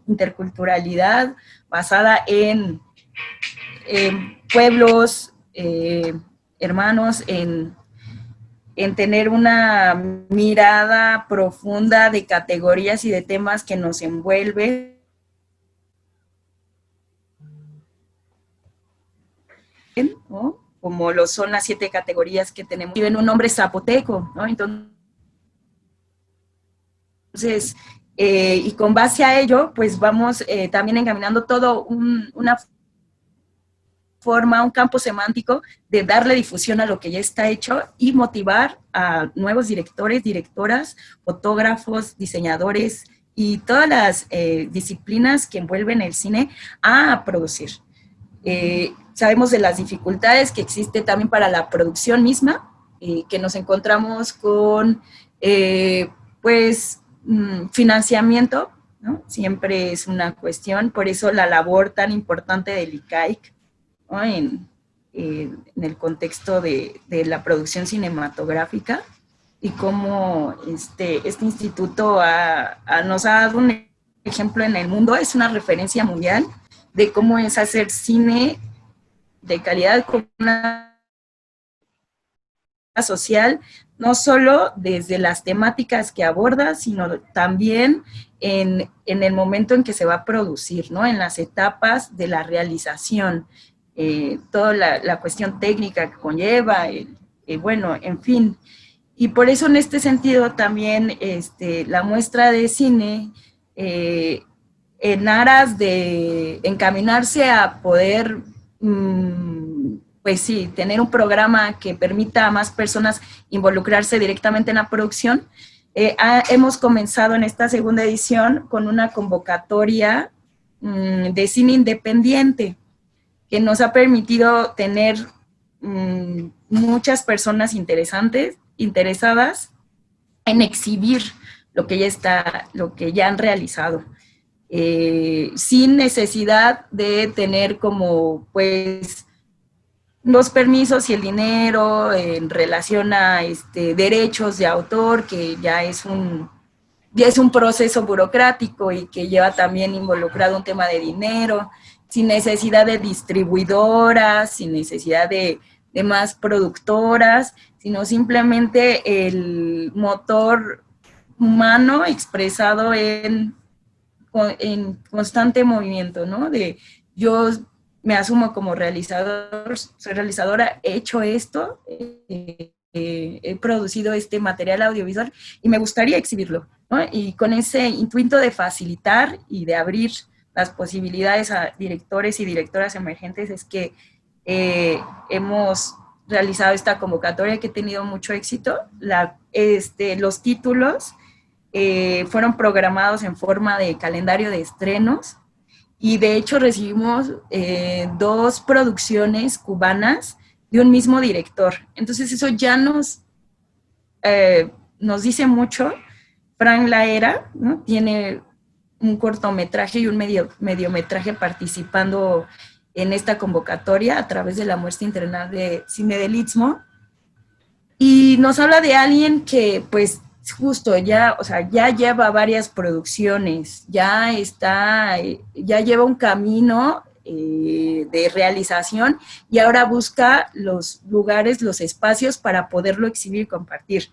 interculturalidad basada en pueblos hermanos, en tener una mirada profunda de categorías y de temas que nos envuelven, ¿no? Como lo son las 7 categorías que tenemos. Tienen un nombre zapoteco, ¿no? Entonces, y con base a ello, pues vamos también encaminando todo una forma, un campo semántico de darle difusión a lo que ya está hecho y motivar a nuevos directores, directoras, fotógrafos, diseñadores y todas las disciplinas que envuelven el cine a producir. Sabemos de las dificultades que existe también para la producción misma, que nos encontramos con financiamiento, ¿no? Siempre es una cuestión, por eso la labor tan importante del ICAIC, ¿no? en el contexto de la producción cinematográfica, y cómo este instituto nos ha dado un ejemplo en el mundo, es una referencia mundial de cómo es hacer cine de calidad con una social, no solo desde las temáticas que aborda, sino también en el momento en que se va a producir, ¿no? En las etapas de la realización, toda la cuestión técnica que conlleva, bueno, en fin. Y por eso en este sentido también la muestra de cine, en aras de encaminarse a poder, pues sí, tener un programa que permita a más personas involucrarse directamente en la producción, hemos comenzado en esta segunda edición con una convocatoria de cine independiente, que nos ha permitido tener muchas personas interesadas en exhibir lo que ya han realizado, sin necesidad de tener como pues los permisos y el dinero en relación a derechos de autor, que ya es un proceso burocrático y que lleva también involucrado un tema de dinero, sin necesidad de distribuidoras, sin necesidad de más productoras, sino simplemente el motor humano expresado en constante movimiento, ¿no? De yo me asumo como realizador, soy realizadora, he hecho esto, he producido este material audiovisual y me gustaría exhibirlo, ¿no? Y con ese intuito de facilitar y de abrir las posibilidades a directores y directoras emergentes es que hemos realizado esta convocatoria que ha tenido mucho éxito. Los títulos fueron programados en forma de calendario de estrenos, y de hecho recibimos 2 producciones cubanas de un mismo director. Entonces eso ya nos dice mucho. Fran Laera, ¿no? Tiene un cortometraje y un mediometraje participando en esta convocatoria a través de la muestra internacional de cine del Istmo. Y nos habla de alguien que, pues, justo ya, o sea, ya lleva varias producciones, ya lleva un camino de realización y ahora busca los lugares, los espacios para poderlo exhibir y compartir.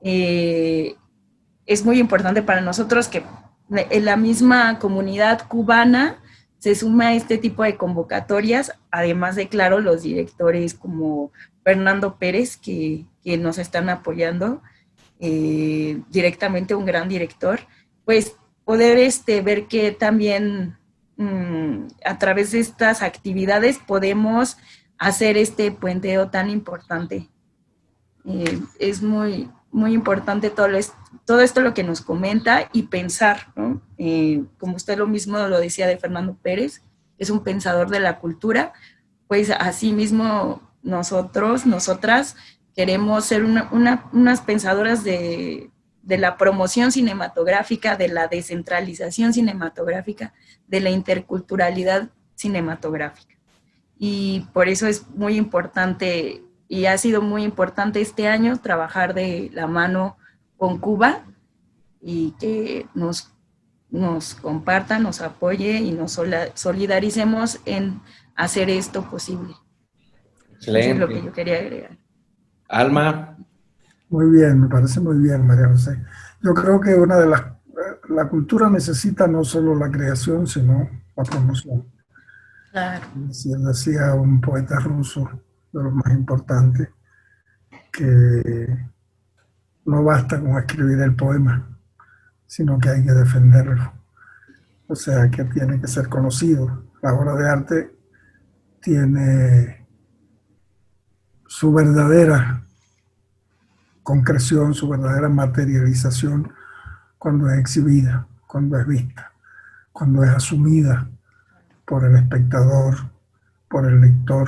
Es muy importante para nosotros que en la misma comunidad cubana se suma a este tipo de convocatorias, además de, claro, los directores como Fernando Pérez, que nos están apoyando directamente, un gran director, pues poder ver que también a través de estas actividades podemos hacer este puenteo tan importante. Es muy, muy importante todo esto lo que nos comenta y pensar, ¿no? Como usted lo mismo lo decía de Fernando Pérez, es un pensador de la cultura, pues así mismo nosotras queremos ser unas pensadoras de la promoción cinematográfica, de la descentralización cinematográfica, de la interculturalidad cinematográfica. Y por eso es muy importante, y ha sido muy importante este año, trabajar de la mano con Cuba y que nos comparta, nos apoye y nos solidaricemos en hacer esto posible. Excelente. Eso es lo que yo quería agregar. Alma. Muy bien, me parece muy bien, María José. Yo creo que la cultura necesita no solo la creación, sino la promoción. Claro. Decía un poeta ruso, de los más importantes, que no basta con escribir el poema, sino que hay que defenderlo. O sea, que tiene que ser conocido. La obra de arte tiene su verdadera concreción, su verdadera materialización cuando es exhibida, cuando es vista, cuando es asumida por el espectador, por el lector,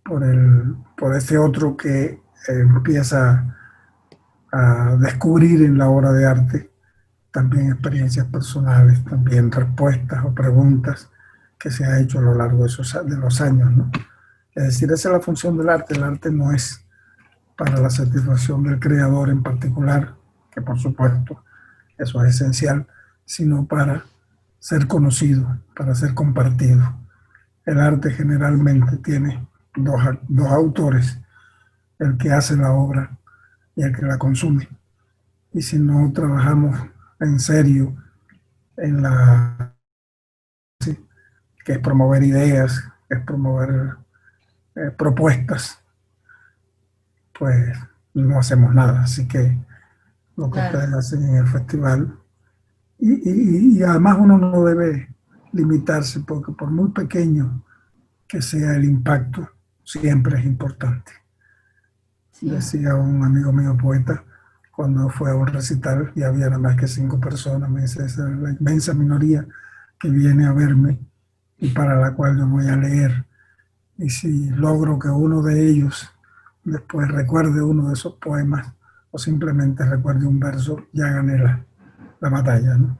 por ese otro que empieza a descubrir en la obra de arte también experiencias personales, también respuestas o preguntas que se ha hecho a lo largo de los años, ¿no? Es decir, esa es la función del arte. El arte no es para la satisfacción del creador en particular, que por supuesto eso es esencial, sino para ser conocido, para ser compartido. El arte generalmente tiene dos autores, el que hace la obra y el que la consume. Y si no trabajamos en serio en que es promover ideas, es promover propuestas, pues no hacemos nada. Así que lo que ustedes hacen en el festival, y además uno no debe limitarse, porque por muy pequeño que sea el impacto, siempre es importante. Sí. Decía un amigo mío poeta, cuando fue a un recital y había nada más que 5 personas, me dice, esa es la inmensa minoría que viene a verme y para la cual yo voy a leer. Y si logro que uno de ellos después recuerde uno de esos poemas o simplemente recuerde un verso, ya gané la batalla, ¿no?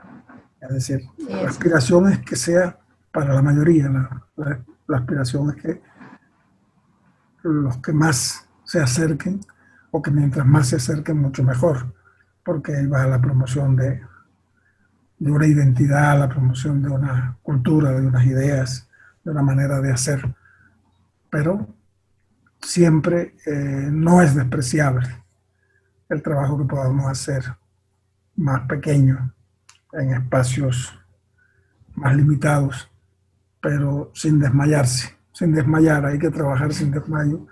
Es decir, la aspiración es que sea para la mayoría, la aspiración es que los que más se acerquen, o que mientras más se acerquen, mucho mejor, porque ahí va la promoción de una identidad, la promoción de una cultura, de unas ideas, de una manera de hacer. Pero siempre no es despreciable el trabajo que podamos hacer más pequeño, en espacios más limitados, pero sin desmayarse, sin desmayar. Hay que trabajar sin desmayo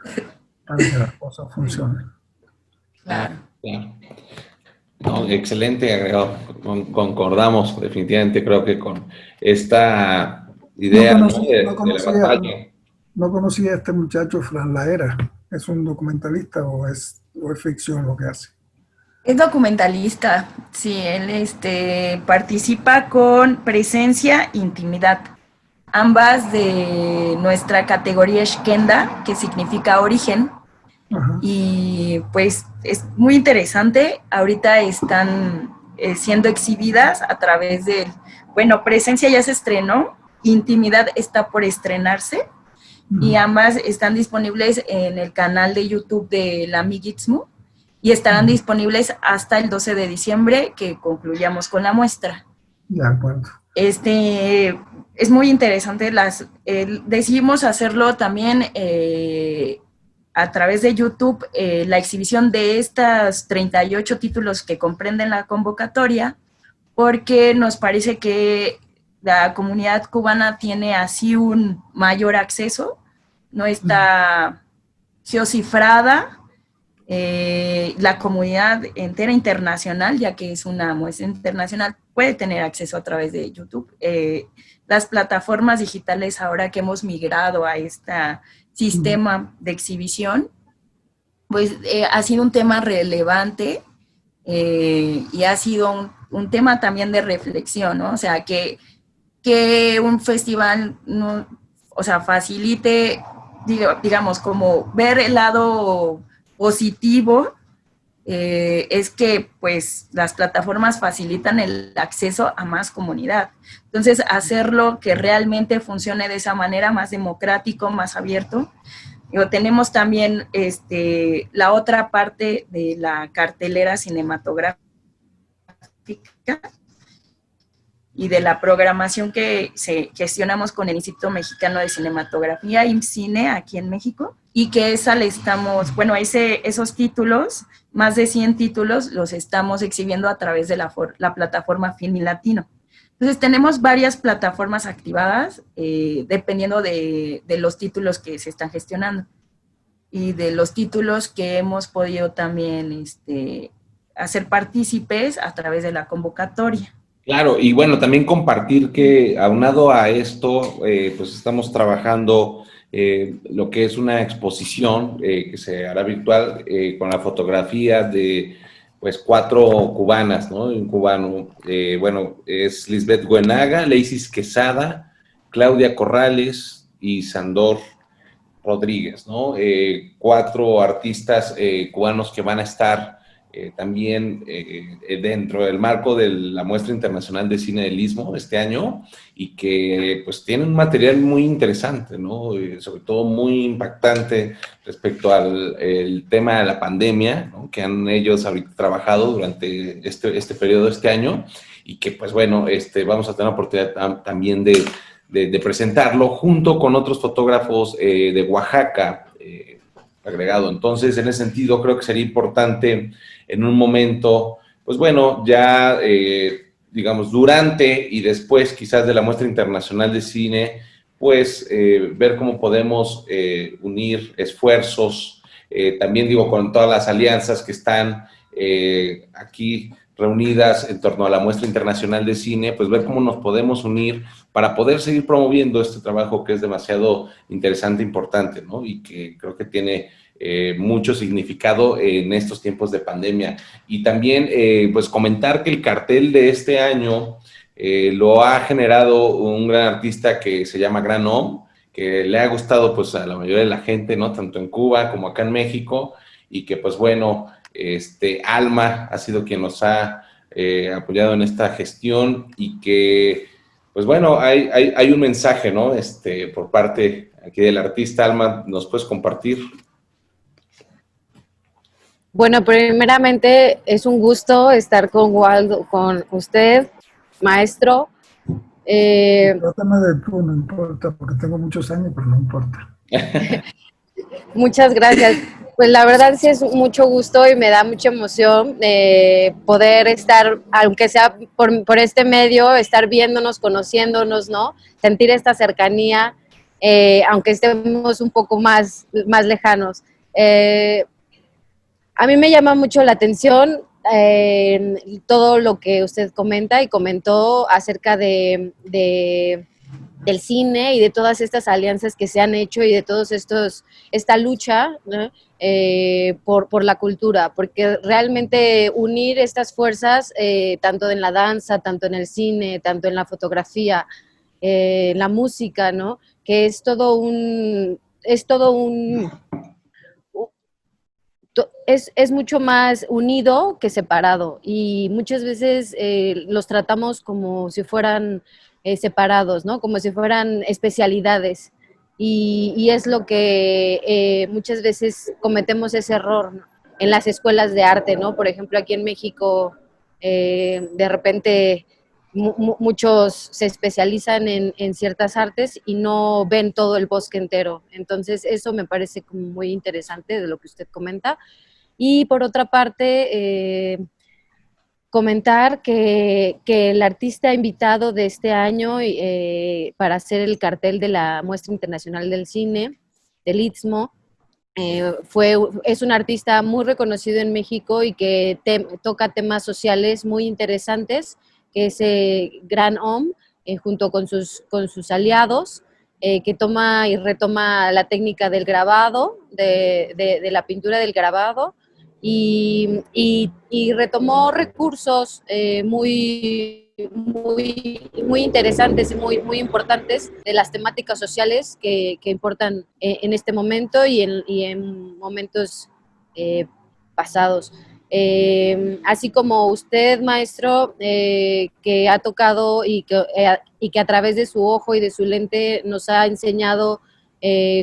para que las cosas funcionen. Claro. No, excelente agregado. Concordamos definitivamente, creo que con esta idea No de la batalla. No conocía a este muchacho, Fran Laera. ¿Es un documentalista o es ficción lo que hace? Es documentalista, sí, él participa con Presencia e Intimidad, ambas de nuestra categoría Shkenda, que significa origen. Ajá. Y pues es muy interesante. Ahorita están siendo exhibidas a través de, Presencia ya se estrenó Intimidad está por estrenarse y ambas están disponibles en el canal de YouTube de la Migitsmu y estarán disponibles hasta el 12 de diciembre que concluyamos con la muestra. De acuerdo. Es muy interesante. Decidimos hacerlo también a través de YouTube, la exhibición de estas 38 títulos que comprenden la convocatoria, porque nos parece que la comunidad cubana tiene así un mayor acceso, no está geocifrada, la comunidad entera internacional, ya que es una muestra internacional, puede tener acceso a través de YouTube. Las plataformas digitales, ahora que hemos migrado a este sistema de exhibición, pues ha sido un tema relevante y ha sido un tema también de reflexión, ¿no? O sea, que un festival no, o sea, facilite, digamos, como ver el lado positivo, es que pues las plataformas facilitan el acceso a más comunidad. Entonces, hacerlo que realmente funcione de esa manera, más democrático, más abierto. Tenemos también la otra parte de la cartelera cinematográfica y de la programación que gestionamos con el Instituto Mexicano de Cinematografía, IMCINE, aquí en México, y que esa le estamos, bueno, esos títulos, más de 100 títulos, los estamos exhibiendo a través de la plataforma Film Latino. Entonces, tenemos varias plataformas activadas, dependiendo de los títulos que se están gestionando y de los títulos que hemos podido también hacer partícipes a través de la convocatoria. Claro, y bueno, también compartir que aunado a esto, pues estamos trabajando lo que es una exposición que se hará virtual con la fotografía de pues 4 cubanas, ¿no? Un cubano, bueno, es Lisbeth Güenaga, Leisis Quesada, Claudia Corrales y Sandor Rodríguez, ¿no? 4 artistas cubanos que van a estar también dentro del marco de la Muestra Internacional de Cine del Istmo este año y que pues tienen un material muy interesante, ¿no? Sobre todo muy impactante respecto al el tema de la pandemia, ¿no? Que han ellos ahorita trabajado durante este periodo, este año, y que pues bueno, vamos a tener la oportunidad también de presentarlo junto con otros fotógrafos de Oaxaca agregado. Entonces, en ese sentido, creo que sería importante en un momento, pues bueno, ya digamos, durante y después quizás de la Muestra Internacional de Cine, pues ver cómo podemos unir esfuerzos, también digo, con todas las alianzas que están aquí reunidas en torno a la Muestra Internacional de Cine, pues ver cómo nos podemos unir para poder seguir promoviendo este trabajo que es demasiado interesante e importante, ¿no? Y que creo que tiene mucho significado en estos tiempos de pandemia. Y también, pues, comentar que el cartel de este año lo ha generado un gran artista que se llama Gran Om, que le ha gustado, pues, a la mayoría de la gente, ¿no? Tanto en Cuba como acá en México, y que, pues, bueno, Alma ha sido quien nos ha apoyado en esta gestión y que, pues bueno, hay un mensaje, ¿no? Por parte aquí del artista. Alma, ¿nos puedes compartir? Bueno, primeramente es un gusto estar con Waldo, con usted, maestro. Trátame de tú, no importa, porque tengo muchos años, pero no importa. Muchas gracias. Pues la verdad sí es mucho gusto y me da mucha emoción poder estar, aunque sea por este medio, estar viéndonos, conociéndonos, ¿no? Sentir esta cercanía, aunque estemos un poco más lejanos. A mí me llama mucho la atención todo lo que usted comenta y comentó acerca del cine y de todas estas alianzas que se han hecho y de todos esta lucha, ¿no? Por la cultura, porque realmente unir estas fuerzas, tanto en la danza, tanto en el cine, tanto en la fotografía, en la música, ¿no? Que es mucho más unido que separado y muchas veces los tratamos como si fueran separados, ¿no? Como si fueran especialidades. Y es lo que muchas veces cometemos ese error, ¿no? En las escuelas de arte, ¿no? Por ejemplo, aquí en México, de repente muchos se especializan en ciertas artes y no ven todo el bosque entero. Entonces, eso me parece como muy interesante de lo que usted comenta. Y por otra parte, comentar que el artista invitado de este año para hacer el cartel de la Muestra Internacional del Cine, del Istmo, es un artista muy reconocido en México y que toca temas sociales muy interesantes, que es Gran Om, junto con sus aliados, que toma y retoma la técnica del grabado, de la pintura del grabado, y retomó recursos muy interesantes y muy importantes de las temáticas sociales que importan en este momento y en momentos pasados. Así como usted, maestro, que ha tocado y que a través de su ojo y de su lente nos ha enseñado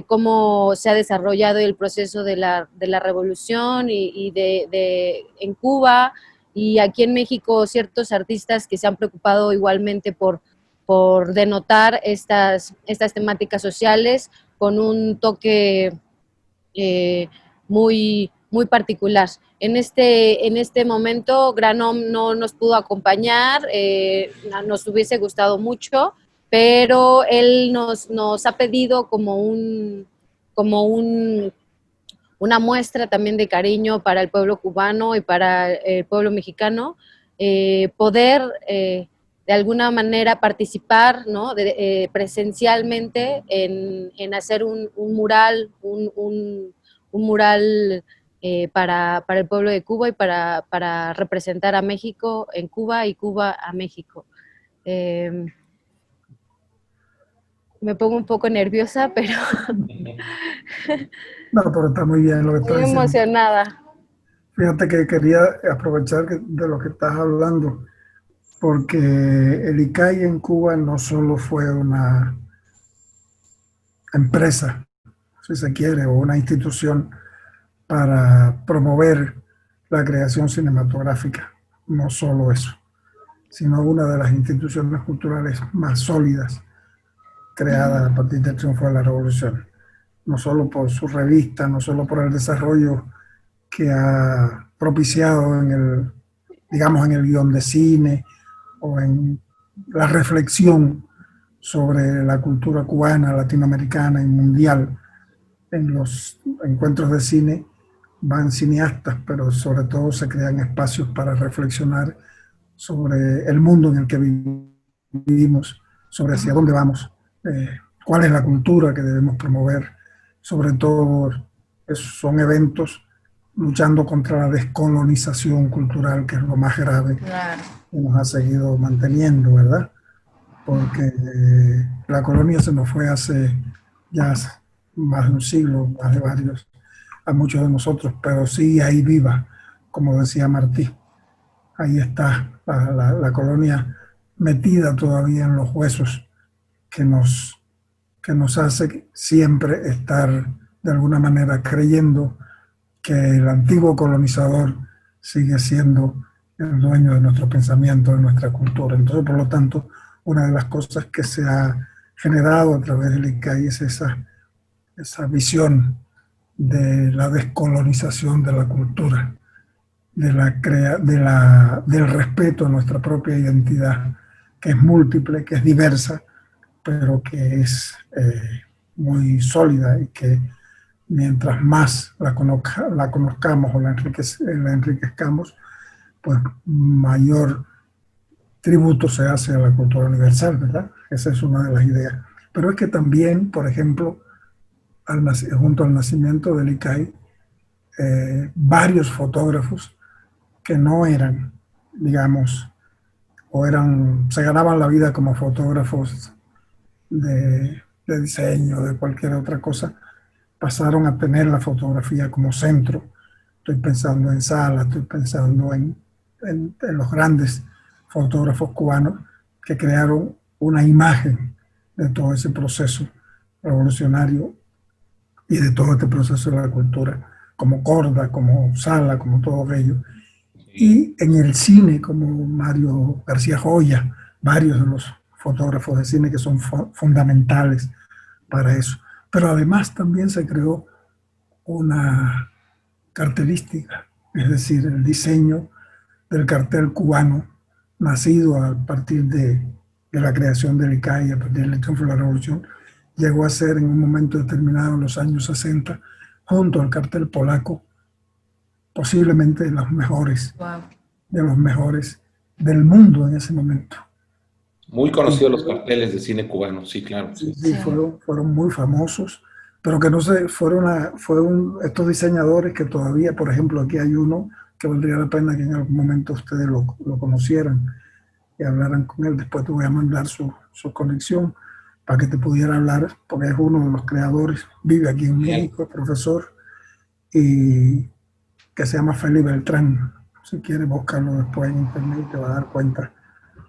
cómo se ha desarrollado el proceso de la revolución en Cuba y aquí en México ciertos artistas que se han preocupado igualmente por denotar estas temáticas sociales con un toque muy particular. En este momento, Granom no nos pudo acompañar, nos hubiese gustado mucho, pero él nos ha pedido como una muestra también de cariño para el pueblo cubano y para el pueblo mexicano, poder de alguna manera participar, ¿no? Presencialmente en hacer un mural, un mural para el pueblo de Cuba y para representar a México en Cuba y Cuba a México. Me pongo un poco nerviosa, pero No, pero está muy bien lo que estás muy diciendo. emocionada. Fíjate que quería aprovechar de lo que estás hablando, porque el ICAI en Cuba no solo fue una empresa, si se quiere, o una institución para promover la creación cinematográfica, no solo eso, sino una de las instituciones culturales más sólidas creadas a partir del triunfo de la revolución, no solo por su revista, no solo por el desarrollo que ha propiciado digamos, en el guión de cine o en la reflexión sobre la cultura cubana, latinoamericana y mundial. En los encuentros de cine van cineastas, pero sobre todo se crean espacios para reflexionar sobre el mundo en el que vivimos, sobre hacia dónde vamos, cuál es la cultura que debemos promover. Sobre todo son eventos luchando contra la descolonización cultural, que es lo más grave que nos ha seguido manteniendo, ¿verdad? Porque la colonia se nos fue hace ya más de un siglo, más de varios, a muchos de nosotros, pero sí ahí viva, como decía Martí. Ahí está la colonia metida todavía en los huesos que nos hace siempre estar de alguna manera creyendo que el antiguo colonizador sigue siendo el dueño de nuestro pensamiento, de nuestra cultura. Entonces, por lo tanto, una de las cosas que se ha generado a través del ICAI es esa visión de la descolonización de la cultura, del respeto a nuestra propia identidad, que es múltiple, que es diversa, pero que es muy sólida y que mientras más la conozcamos o la enriquezcamos, pues mayor tributo se hace a la cultura universal, ¿verdad? Esa es una de las ideas. Pero es que también, por ejemplo, junto al nacimiento del ICAI, varios fotógrafos que no eran, digamos, se ganaban la vida como fotógrafos de diseño, de cualquier otra cosa, pasaron a tener la fotografía como centro. Estoy pensando en Sala, estoy pensando en los grandes fotógrafos cubanos que crearon una imagen de todo ese proceso revolucionario y de todo este proceso de la cultura, como Korda, como Sala, como todo aquello. Y en el cine, como Mario García Joya, varios de los fotógrafos de cine que son fundamentales para eso. Pero además también se creó una característica, es decir, el diseño del cartel cubano, nacido a partir de la creación del ICAI, a partir del triunfo de la revolución, llegó a ser en un momento determinado en los años 60, junto al cartel polaco, posiblemente de los mejores del mundo en ese momento. Muy conocidos los carteles de cine cubano, sí, claro. Sí, fueron muy famosos, pero que no se fueron estos diseñadores que todavía, por ejemplo, aquí hay uno que valdría la pena que en algún momento ustedes lo conocieran y hablaran con él. Después te voy a mandar su conexión para que te pudiera hablar, porque es uno de los creadores, vive aquí en México, es profesor, y que se llama Félix Beltrán. Si quieres buscarlo después en internet te va a dar cuenta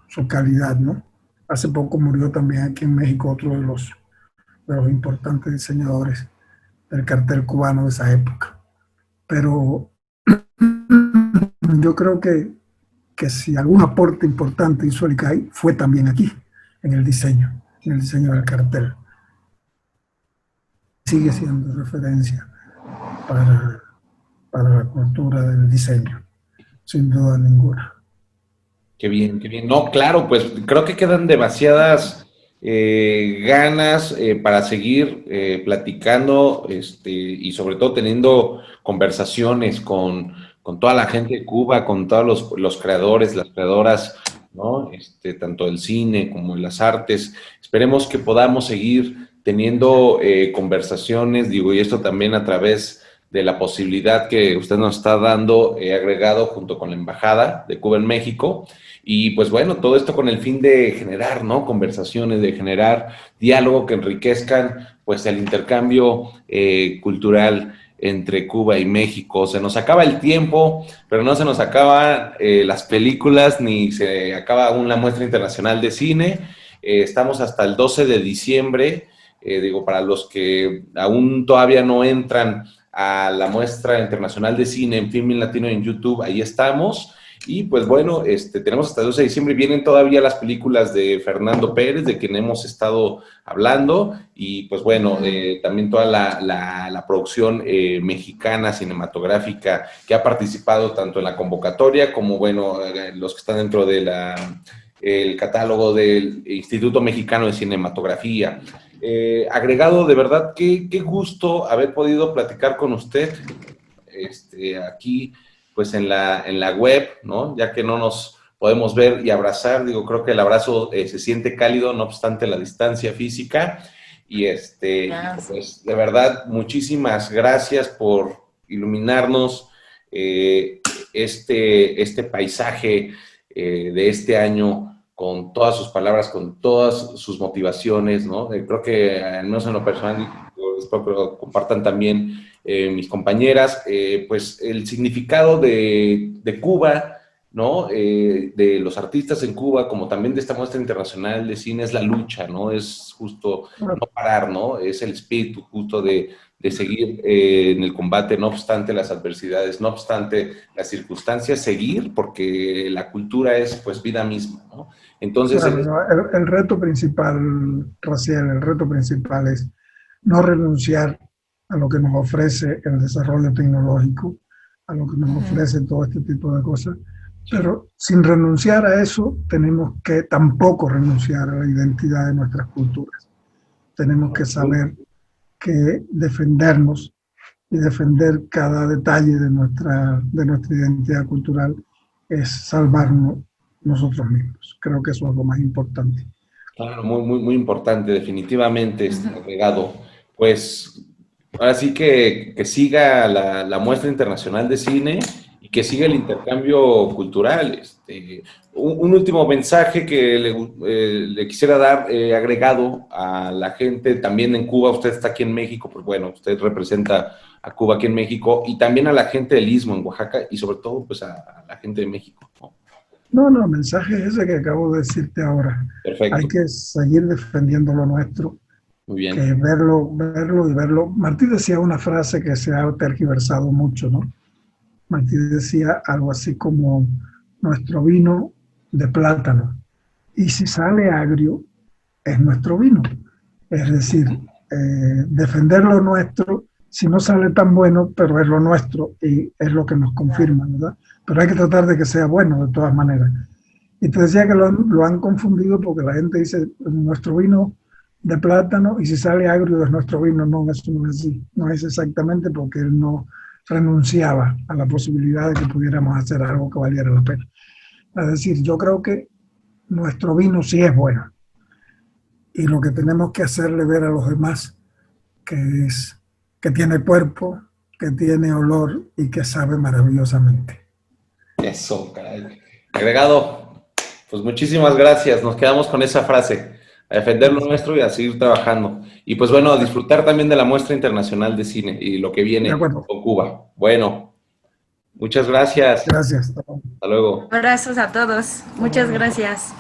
su calidad, ¿no? Hace poco murió también aquí en México otro de los importantes diseñadores del cartel cubano de esa época. Pero yo creo que si algún aporte importante hizo el ICAI fue también aquí, en el diseño del cartel. Sigue siendo referencia para la cultura del diseño, sin duda ninguna. Qué bien, qué bien. No, claro, pues creo que quedan demasiadas ganas para seguir platicando y sobre todo teniendo conversaciones con toda la gente de Cuba, con todos los creadores, las creadoras, ¿no? Tanto del cine como de las artes. Esperemos que podamos seguir teniendo conversaciones, digo, y esto también a través de la posibilidad que usted nos está dando, agregado junto con la Embajada de Cuba en México. Y pues bueno, todo esto con el fin de generar, ¿no? Conversaciones, de generar diálogo que enriquezcan pues el intercambio cultural entre Cuba y México. Se nos acaba el tiempo, pero no se nos acaban las películas, ni se acaba aún la muestra internacional de cine. Estamos hasta el 12 de diciembre, digo, para los que aún todavía no entran a la muestra internacional de cine en Filmin Latino en YouTube, ahí estamos. Y pues bueno, tenemos hasta el 12 de diciembre, vienen todavía las películas de Fernando Pérez, de quien hemos estado hablando, y pues bueno, también toda la producción mexicana cinematográfica que ha participado tanto en la convocatoria como, bueno, los que están dentro de el catálogo del Instituto Mexicano de Cinematografía. Agregado, de verdad, qué gusto haber podido platicar con usted aquí, pues en la web, ¿no? Ya que no nos podemos ver y abrazar, digo, creo que el abrazo se siente cálido, no obstante la distancia física. Y pues de verdad, muchísimas gracias por iluminarnos este paisaje de este año con todas sus palabras, con todas sus motivaciones, ¿no? Creo que, al menos en lo personal, espero que lo compartan también mis compañeras, pues el significado de Cuba, ¿no? De los artistas en Cuba, como también de esta muestra internacional de cine, es la lucha, ¿no? Es justo no parar, ¿no? Es el espíritu justo de seguir en el combate, no obstante las adversidades, no obstante las circunstancias, seguir, porque la cultura es, pues, vida misma, ¿no? Entonces... Claro, el reto principal, Raciel, el reto principal es no renunciar a lo que nos ofrece el desarrollo tecnológico, a lo que nos ofrece todo este tipo de cosas, pero sin renunciar a eso, tenemos que tampoco renunciar a la identidad de nuestras culturas. Tenemos que saber que defendernos y defender cada detalle de nuestra identidad cultural es salvarnos nosotros mismos. Creo que eso es lo más importante. Claro, muy importante, definitivamente, agregado. Pues ahora sí que siga la muestra internacional de cine y que siga el intercambio cultural. Un último mensaje que le quisiera dar, agregado a la gente también en Cuba. Usted está aquí en México, pues bueno, usted representa a Cuba aquí en México, y también a la gente del Istmo en Oaxaca, y sobre todo pues a la gente de México, ¿no? No, no, el mensaje es ese que acabo de decirte ahora. Perfecto. Hay que seguir defendiendo lo nuestro, Muy bien. que verlo y verlo. Martí decía una frase que se ha tergiversado mucho, ¿no? Martí decía algo así como nuestro vino de plátano. Y si sale agrio, es nuestro vino. Es decir, defender lo nuestro, si no sale tan bueno, pero es lo nuestro y es lo que nos confirma, ¿verdad? Pero hay que tratar de que sea bueno de todas maneras. Y te decía que lo han confundido porque la gente dice nuestro vino de plátano y si sale agrio es nuestro vino. No, eso no es así. No es exactamente porque él no renunciaba a la posibilidad de que pudiéramos hacer algo que valiera la pena. Es decir, yo creo que nuestro vino sí es bueno y lo que tenemos que hacerle ver a los demás que es que tiene cuerpo, que tiene olor y que sabe maravillosamente. Eso, caray. Agregado, pues muchísimas gracias. Nos quedamos con esa frase. A defender lo nuestro y a seguir trabajando. Y pues bueno, a disfrutar también de la muestra internacional de cine y lo que viene con Cuba. Bueno, muchas gracias. Gracias. Hasta luego. Abrazos a todos. Muchas gracias.